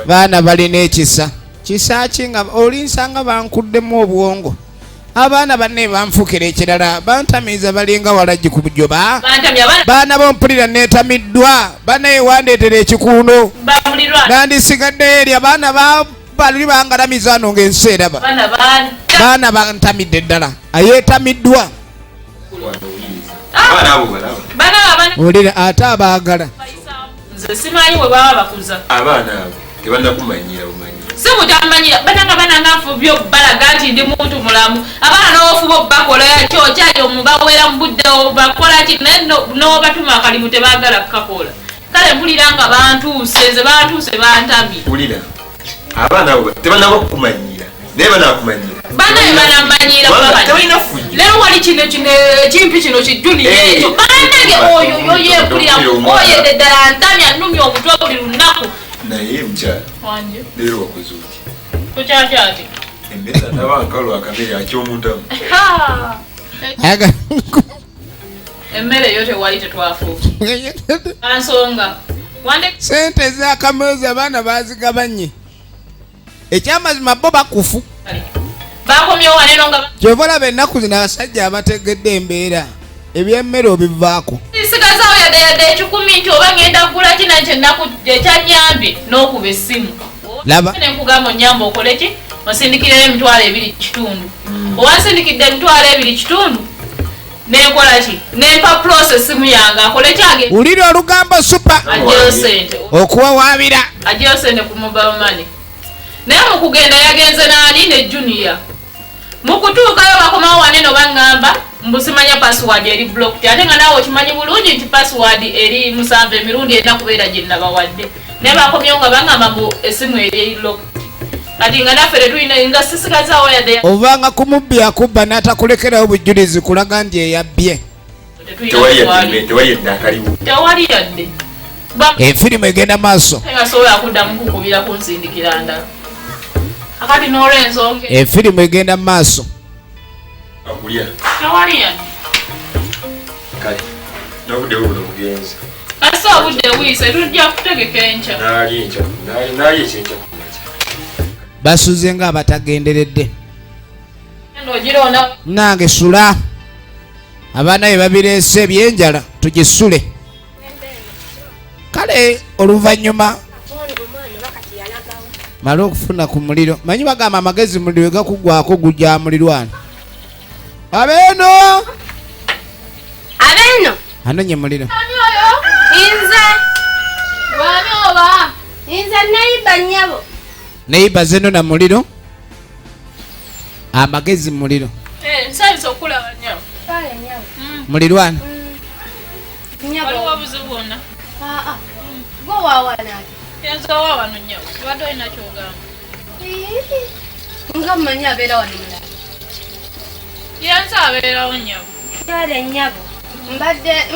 Baana balina ekisa. Kisa ki nga olinsanga bankuddemu obwongo. abaana banne banfukira ekirala bantamiiza balinga walagi ku bujoba bantamya abaana baana bompulira netamiddwa banaye wandeetera ekikuuno bamulirwa nandisigaddeyo eri abaana bali bangalamiza ano ng'ensi eraba baana bantamidde ddala ayeetamiddwa abaana abo balaba olira ate abaagala nze simanyi bwe baba bakuza abaana abo tebannakumanyira bumanyi si butamanyira bananga banangafubyo balaga nti ndi muntu mulamu abaana n'ofuba obbakola kyokyayo mubawera mu budde bakola ki naye n'obatuma akalimu tebaagala kukakola kale mpulira nga bantuuse nze bantuuse bantamye ulira abaana abo tebannaba kukumanyira naye banakumanyira banaye banamanyira lero wali kino ekimpi kino kijjulire ekyo banage oyo yoyempuliramu oyedde ddala ntamya nnumya omutwe buli lunaku naye mukyala wanje leero wakoze oti tukyakyati emmesa nabankalu akamere akyomutamu emmere eyo tewali tetwafuuka ansonga sente ez'akameezi abaana bazigabanye ekyamazima bo bakufu bakomyewo waneno nga kyova olaba ennaku zino abasajja abategedde embeera ebyemmere obivaako sigazaawo yadde ekikumi nti oba ngenda kugula kina kyennaku ekyanyambye n'okuba essimu laba nenkugamba onyamba okole ki osindikireyo emitwalo 2.5 owansindikidde emitwalo 2.5 nenkola ki nempa process essimu yange akole kyage wulira olugambo supa ajjeyo sente okuwawaabira ajjeyo sente ku mobile money naye mukugenda yagenze naani ne junior mukutuukayo bakomawo waneno baŋŋamba mbusimanya password eri blocked ate nga naawe okimanyi bulungi nti password eri 7 emirundi erina kubeera gye nabawadde naye bakomyewo nga baŋŋamba mbu essimu eri locked kati nga naffe tetulina nga sisigazaawo yadde ovanga ku mubbi akubba n'atakulekerawo bujulizi kulaga nti eyabbye tewali yadde akaliwo tewali yadde efirimu egenda maaso ngasobola akuddamu kukubira kunsindikira ndala akati n'olwensonga efirimu egenda maaso akulya tewali yadde kale n'obudde buno bugenzi kase obudde buyise tujja kutegeka enkya naali ekyenkya kumakya basuze nga abatagenderedde ogirona nange sula abaana be babireese ebyenjala tugisule kale oluvannyuma mala okufuna ku muliro manyi bagamba amagezi muliro gakugwako gujja mulirwana abeeno anonye muliro neiba zeno na muliro amagezi muliro nsanisa okulaba nyawo mulirwana waliwo buzibu bwonna yanzawa wano nyawo tibadde olina kyogamba nga mmanyi abeera wano mulala yanza abeerawo nyawo kyale nnyabo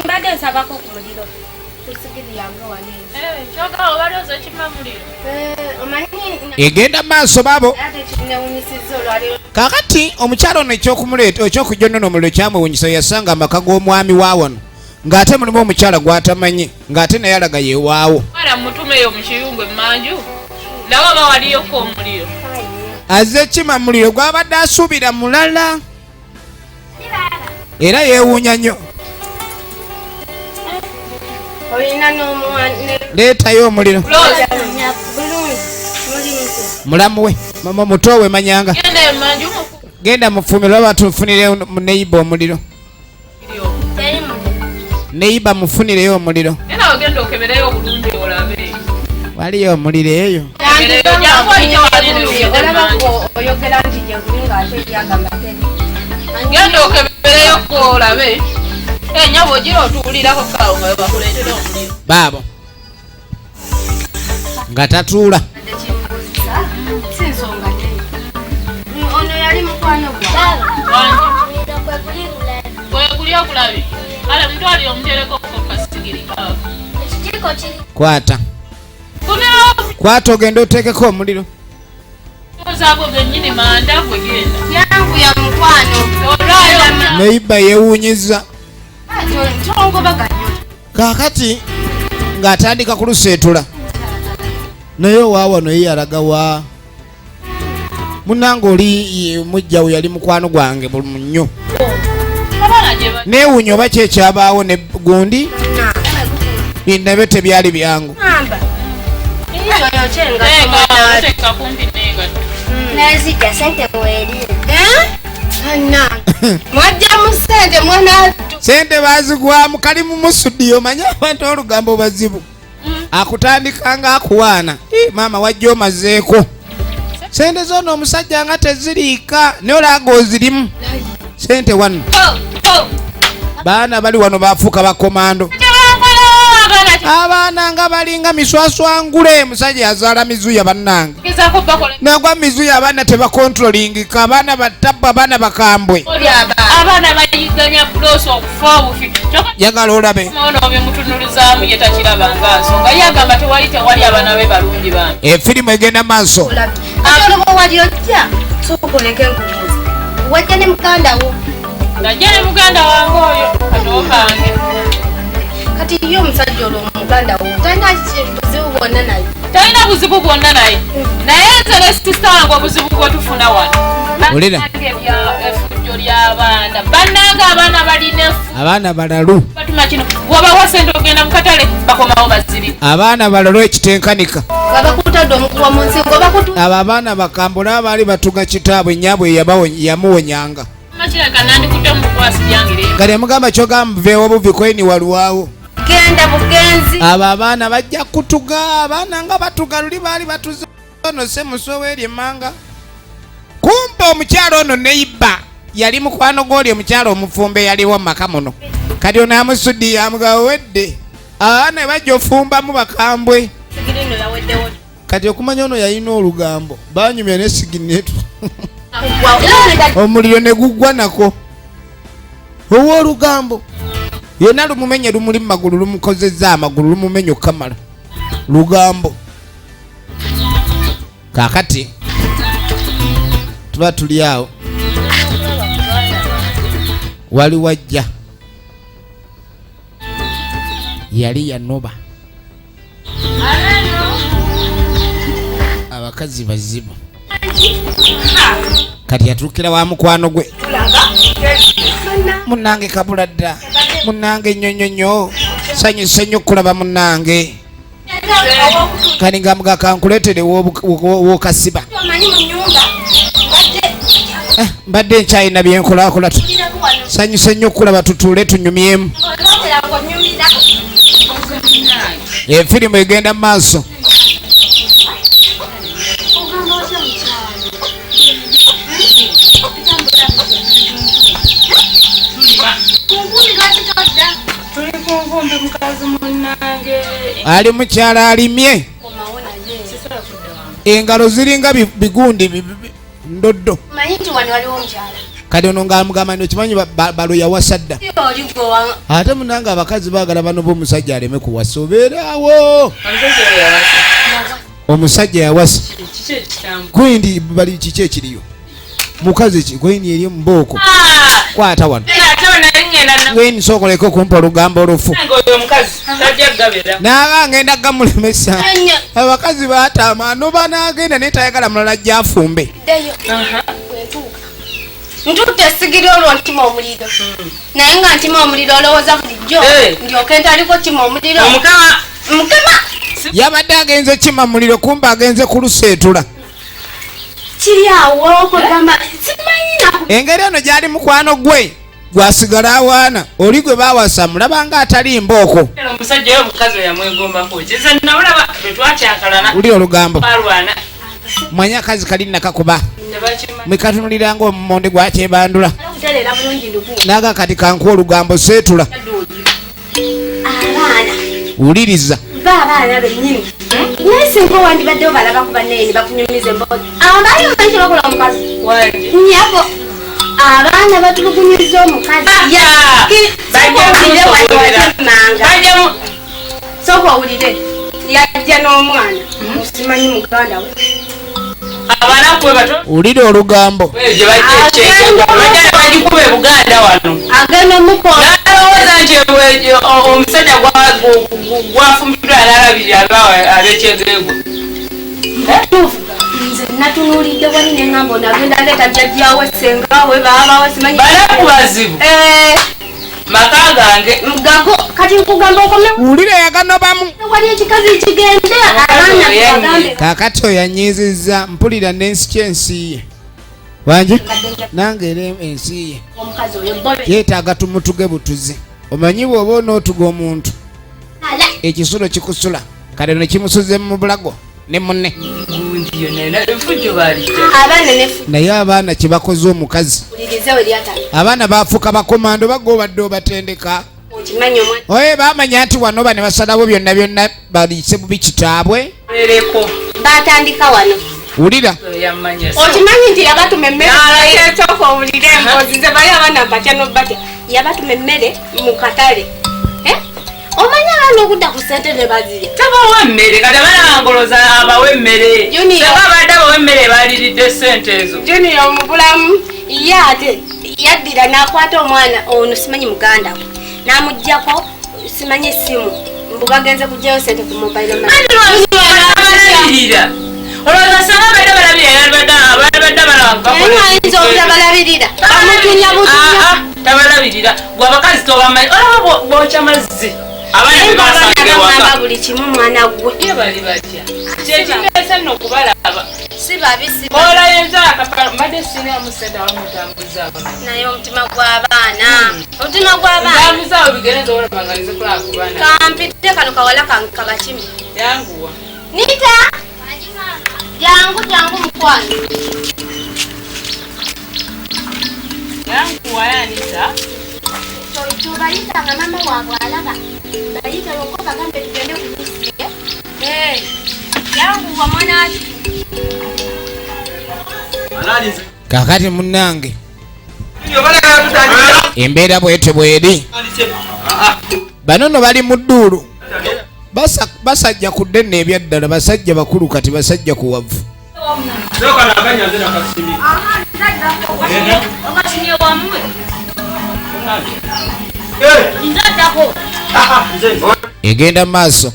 mbadde nsabako ku muliro tusigirirange wano kyogamba obalioza ekima muliro omanyi egenda maaso baabo ate kinewunyisiza olwaliro kakati omukyalo ono ekyokumuleeta ekyokujonona omuliro kyamuwunyisa yasanga amaka g'omwami waawano ng'ate mulimu omukyala gw'atamanyi ng'ate naye alaga yeewaawo mwana mutumeyo mu kiyungu emmanju laba bawaliyoko omuliro azze kima muliro gw'abadde asuubira mulala era yeewuunya nnyo olina n'omwana leetayo omuliro bulungi mulamu we mama muto we manyanga genda emmanju genda mufumire oba tufunire neiba omuliro neiba mufunireyo omuliro era ogenda okebereyo obulungi olabe waliyo omuliro eyo oyogera nti gyekulinga ate gyagamba teri genda okebereyoko olabe enyabo ogira otuulirako kawo nga webakuleetera omuliro baabo nga tatuula si nsonga neyo ono yali mukwano gwakulya okulabe kale mutwali omuterekoko kasigiri kawo kwata kwata ogenda oteekeko omuliro ozaago gennyini manda gwe genda yangu ya mukwano olwayo neiba yeewuunyiza tongobaganya kaakati ng'atandika kuluseetula naye owaawano ye yalaga wa munange oli mujjawe yali mukwano gwange bulumu nnyo abaana gye bali neewuunya oba kyekyabaawo ne gundi nabyo tebyali byangu teka kumpi nenga nezijja sente weeri mwajja mu ssente mwana sente bazigwamu kali mu musudi omanye abantu olugambo bazibu akutandika nga akuwaana maama wajja omazeeko sente zona omusajja nga teziriika naye olaaga ozirimu sente wano baana bali wano bafuuka bakomando abaana nga balinga miswaswangule musajja yazaala mizuya bannange nagwa mizuya abaana tebakontrolingika abaana batabba abaana bakambwe abaana bayiganya bulosi okufa obufi yagala olabe ono byemutunulizaamu ye takirabanga nsonga yagamba tewali abaana be balungi bana efirimu egenda maaso atolobo wali ojja sokoleka enkubuuzi wajja ne mukandawo najja ne muganda wange oyo atookange kati ye omusajja olwo mugandawo talina buzibu bwonna naye talina buzibu bwonna naye nze ne sisita wange obuzibu bwetufuna wano Olera. Effujjo ly'abaana bannange abaana balina abaana balalu batuma kino bw'obawa sente ogenda mu katale bakomawo baziri abaana balalu ekitenkanika nga bakutadde omukuba mu nsingo bakutu abo abaana bakambula abaali batuga kitaabwe nnyabwe yamuwonyanga makiraka nandikutte mu bukwasi byange kale mugamba kyogamba buveewo buvikweni walwawo genda bugenzi abo abaana bajja kutuga abaana nga batuga luli baali batuze ono semusowe eryemmanga kumpa omukyalo ono neiba yali mukwano gw'oli omukyalo omufumbe yaliwo mumaka muno kati ono amusuddi yamugawedde abaana bajja ofumbamu bakambwe sigirino yaweddewo kati okumanya ono yalina olugambo banyumya nesiginetu era omuliro ne gugwa nako ow'olugambo yonna lumumenye lumuli mu magulu lumukozezza amagulu lumumenye okamala lugambo kakati tuba tuli awo wali wajja yali yanoba abakazi bazibu kati yatuukira wa mukwano gwe munange kabula dda munange nnyonnyonnyo sanyuse nnyo okulaba munange kani nga mga kankuleetere w'okasiba omanyi mu nnyumba mbadde nkyalina byenkolaakola sanyuse nnyo okulaba tutuule tunyumyemu olwobera ng'onyumira efirimu egenda mu maaso tuli ku nvumbi mukazi munnange ali mukyala alimye engalo ziringa bigundi ndoddo manyi nti wano waliwo omukyala kati ono ngaamugamba nti okimanyi balo yawasadda oli gwe ate munange abakazi baagala bano b'omusajja aleme kuwasa obeeraawo omusajja yawasa kiki ekitambo gwindi bali kiki ekiriyo mukazi ki gwindi eri mubooko kwata wano ate wenayingenda gwindi sookoleko okumpa olugambo olufu oyo omukazi tajja gabera naaba ngenda gamulemesa abakazi baatama noba naagenda naye tayagala mulala gyafumbe ddeyo wetuuka ntutte esigiri olwo ntima omuliro naye nga ntima omuliro olowooza bulijjo ndyoke ntaliko kima omuliro omukama mukama yabadde agenze kima muliro kumba agenze kuluseetula kiri awo kwegamba simanyi engeri eno gyali mukwano gwe gwasigala awaana oli gwe baawasa mulabanga atali mbooko omusajja oyo omukazi oyo yamwegombako kiza nawulaba bwetwakyakalana uli olugambo balwana mwanyi akazi kali nakakuba nebakima mwekatunuliranga omumonde gwakyebandula okutereera bulungi nduku naga kati kankuwa olugambo seetula abaana wuliriza ba abaana bennyini naye singa owandibaddewo balabaku banneeni bakunyumiza emboozi awo baali omanyi kyebakola omukazi wanje nyabo abaana batulugunyiza omukazi bajjamu sooka owulire yajja n'omwana simanyi muganda we abaana kwe bato wulira olugambo gye bajja ekyekebajja bagikuba e buganda wano agenda omukola nalowooza nti omusajja gwafumbidwa alalabiri ab'ekyegego nze natunulidde wali neŋŋamba onagenda leeta jjajjawe sengawe baabawe simanyi balakubazibu maka gange gago kati nkugamba okome wulira yaganobamu wali ekikazi kigende abaana kakati oyanyiizizza mpulira n'ensi kyensiiye wanje nange era ensi ye omukazi oyo bobe yeetaaga tumutuge butuzi omanyi bw'oba onootuga omuntu ekisulo kikusula kale ne kimusuze mu bulago ne munne naye abaana kye bakoze omukazi abaana baafuuka bakomando bago obadde obatendeka oye baamanya nti wano bane basalawo byonna byonna baliise bubi kitaabwe batandika wano wulira okimanyi nti yabatuma emmere ekyoka owulire emboozi ze bali abaana batya nobatya yabatuma emmere mu katale omanya abaana okudda ku ssente ne bazirya tabawa emmere kati abaana bangoloza abawa emmere abadde abawa emmere baliridde ssente ezo junior omubulamu ye ate yaddira n'akwata omwana ono simanyi muganda we n'amuggyako simanyi essimu mbu bagenze kugyayo ssente ku mobile balabirira olowooza sanga abadde ayinza obutabalabirira bamutunya butunya tabalabirira gwe abakazi tobamanyi olaba bwokya mazzi abaana buli kimu mwana gwe bali batya kyekigeesa nno okubalaba si babisi olayenza akapala mbadde sinamu ssente abamutambuza naye omutima gw'abaana omutima gw'abaana ambuzaawo bigerenza olabaganize kulakubaana kampite kano kawala kabakimi yanguwa nita jangu mukwano yanguwa yanita tobayitanga mama waabwe alaba bayita lwoko bagambe tugende kumisire yanguwa mwanaki kakati munnange embeera bwete bweri bano no bali mu dduulu basajja ku ddene ebyaddala basajja bakulu kati basajja kuwavu egenda mu maaso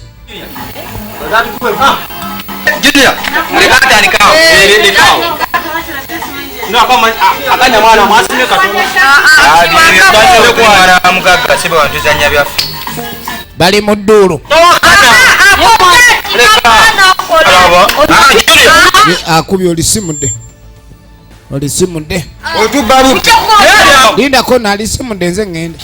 bali mu dduulu akubye olisimudde lindako naalisimudde nze ŋŋende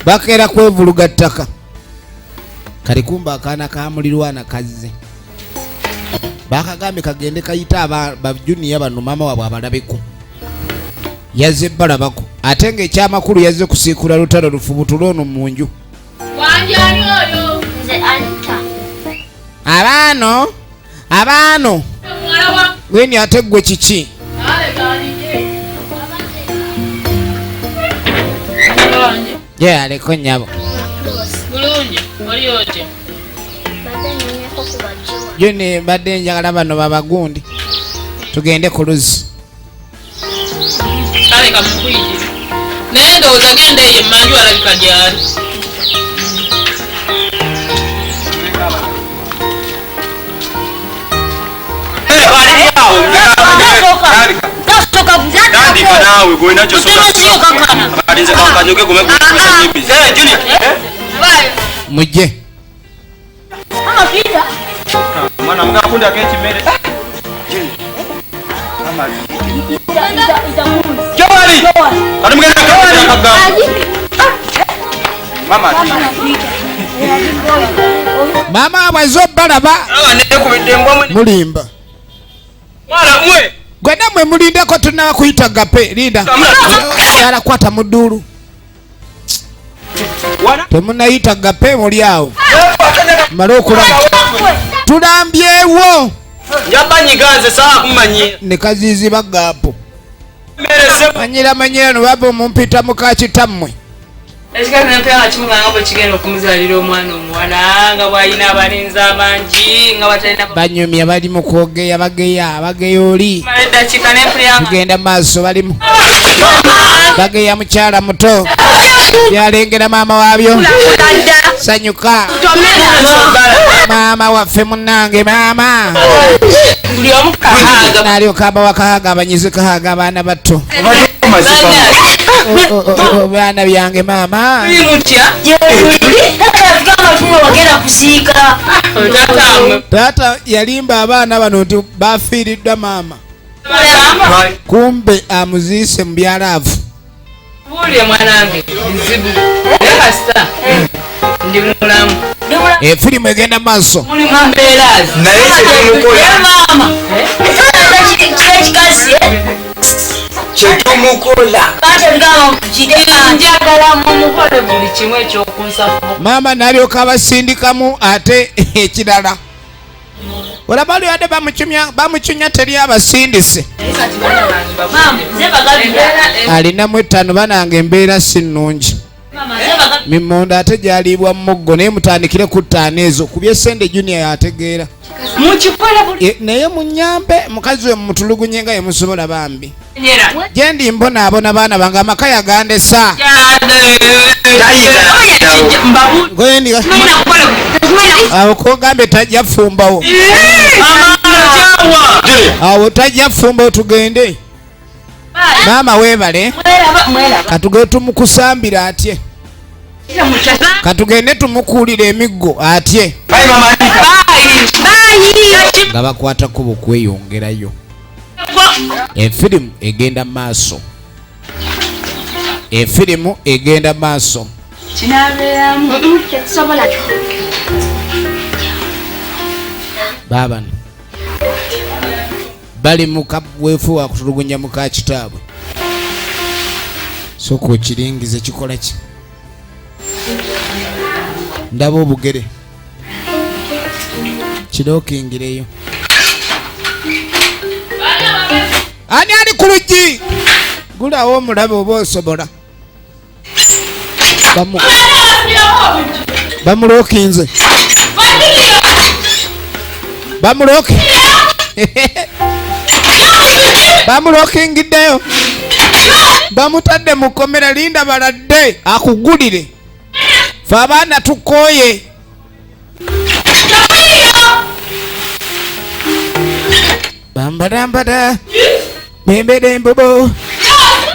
bakeera kwevuluga ttaka kali kumba akaana ka mulirwana kazze bakagambye kagende kayita bajuniya bano maama waabwe abalabeko yazze balabako ate ng'ekyamakulu yazze kusiikula lutalo lufubutula ono mu nju wanjani oyo nze Anita abaano gweni ate gwe kiki ye aleko nnyabo bulungi oli otya joni mbadde njagala bano babagundi tugende ku luzzi kale kamukuyitire naye ndowooza genda eyo emmanju alabika gyali mujje maama bwaze obalaba mulimba gwena mwe mulindeko tunaba kuyita gape linda yalakwata mu dduulu temunayita gape muli awo male okulaba tulambyewo ne kaziiziba gaapo manyira no baba omumpita mukakitammwe ekigenda nempera kimu nga bwe kigenda okumuzaalira omwana omuwala nga bw'alina abalenzi abangi nga batalina banyumya bali mu kwogeya bageya oli eddakiika nempulya tugenda maaso balimu bageya mukyala muto byalengera maama waabyo sanyuka maama waffe munnange maama nalyoka aba wakahaga abanyizi kahaga abaana bato baana byange maama taata yalimba abaana bano nti bafiiriddwa maama kumbe amuziise mu byalaavu efirimu egenda maaso maama nalyoka abasindikamu ate ekirala olaba lyadde bamucunya teri abasindise alinamu 5 banange embeera si nnungi mimonda ate gyaliibwa muggo naye mutandikire ku 5 ezo kubye sende junior yategeera naye munyambe mukazi we mutulugunye nga yemusobola bambi gyendi mbonaabona baana bange amaka yagandesa awo kogambe tajja fumbawo awo tajja fumbawo tugende maama weebale katugende tumukusambira atye katugende tumukuulira emiggo atye nga bakwatako bukweyongerayo efirimu egenda maaso efirimu egenda maaso baabano bali mukabwefu wakutulugunya muka kitaabwe soka okiringize kikola ki ndaba obugere kirookingireyo ani ali ku luggi gulawo omulabe oba osobola bamulookinze bamulooki bamulookingiddeyo bamutadde mu kkomera linda baladde akugulire fe abaana tukooye bambadambada bembedembobo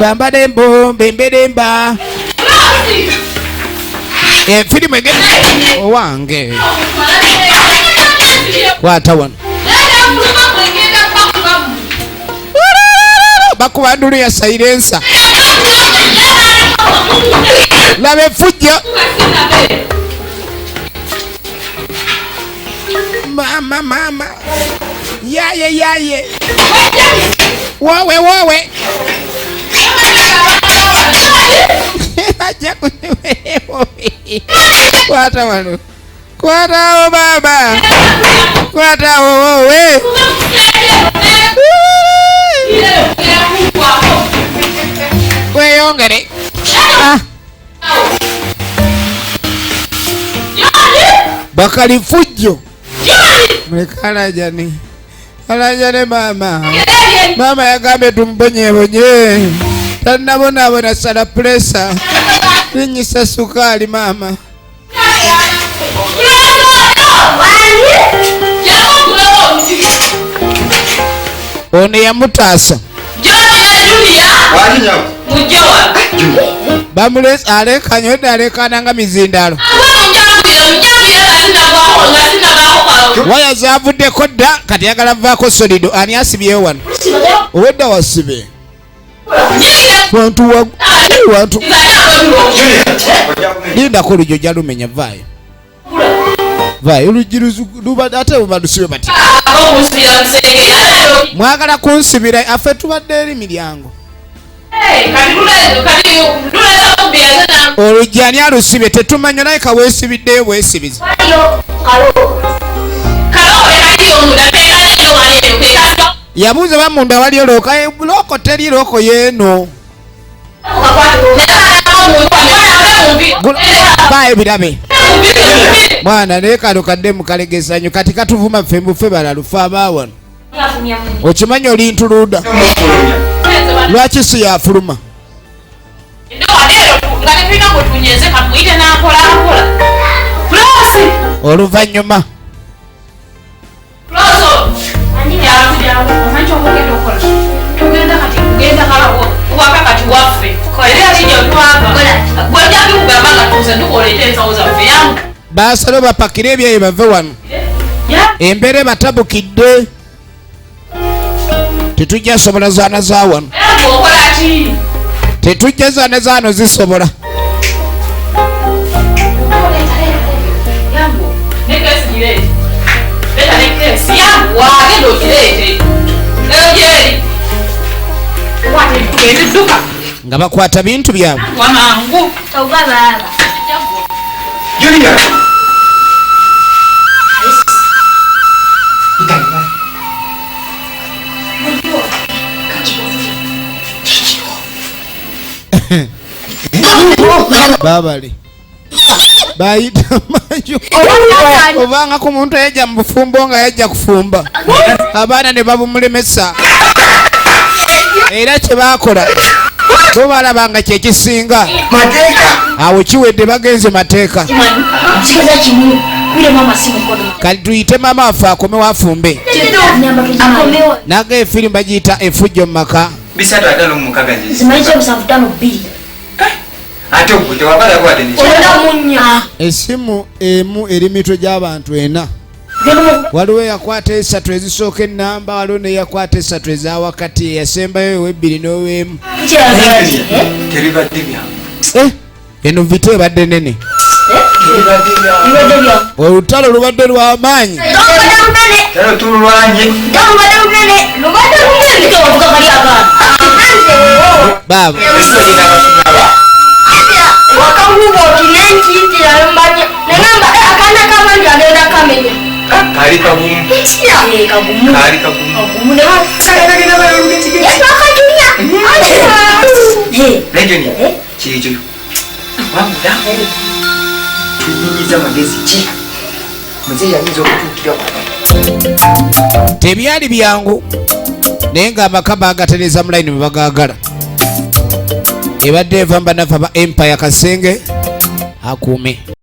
bambadembo bembedemba efirimu egenda owange kwata wano bakuba ndulu ya sairensa laba efujjo mama yaye wowe kwata wano kwatawo baba kwatawo wowe weyongere bakalifujjo mulekalajani alajane mama yagambe tumbonyebonye tanabonabona sala presa linyisa sukali mama ono yamutaasa bamulesa alekanyode alekananga mizindalo waya zavuddeko dda kati yagala vaako solido ani asibyewo wano owedda wasibe wantu lindako olujjo jalumenya vaayo olujji ate bubalusibe bati mwagala kunsibira affe tubadde eri miryango olujji ani alusibe tetumanya naye kaweesibiddeyo bwesibizi yabuuza bamunda wali loko teri loko yeeno bayo birabe mwana naye kano kadde mukalegesanyo kati katuvuma ffe mbufe balalufe abaawano okimanyi olintuluuda lwaki si yafuluma nga tetulina gwe tunyeze kamuyite n'ankolakola. Floosi! Oluvannyuma Flooso! Jangu omanyi ky'ogenda okukola. Tugenda kati kugenda waka kati waffe. Era kijja twava. Gwe ojja kugamba nga tuze tukoleeta ensawo zaffe yangu. baasala bapakire ebyayo bave wano. Embeera batabukidde. Tetujja sobola zaana za wano. Era bw'okola ki? Tetujja zaana zaano zisobola. Yangu, ne kesi gireete. Leta ne kesi yangu wagenda ogireete. Eyo gyeri. Kwate tugende edduka. Nga bakwata bintu byabwe. Wamangu. Toba baba. Julia. Babali bayita manju obanga ku muntu yajja mu bufumbo nga yajja kufumba abaana ne babumulemesa era kye baakola bo balabanga kyekisinga awo kiwedde bagenze mateeka Sikiza kimu. Yule mama si mkono. kati tuyite maama waffe akomewo afumbe Akomewa. naga efirimu bagiyita efujjo mu maka. 356 nje. Zimaisha busafu 5 2. Ate ogute wabala kwa deni. Ola munya. Esimu emu eri mitwe gy'abantu 4. Waliwo eyakwata 3 ezisooka ennamba, waliwo neyakwata 3 eza wakati, eyasembayo ew'ebbiri n'ow'emu. Teribadde byangu. Eno vita ebadde nene. Teribadde byangu. Olutalo lubadde lwa maanyi. Talo tulwanye. Baba Kali kabumu. Kali kabumu. Legend. Chicho. Wamda. Tunyinyiza magezi ki. Mzee yanyiza okutukira kwa. tebyali byangu naye ng'amaka baagatereza mu layini bwe bagaagala. Ebadde eva mbanafa ba Empire Kasenge akuume.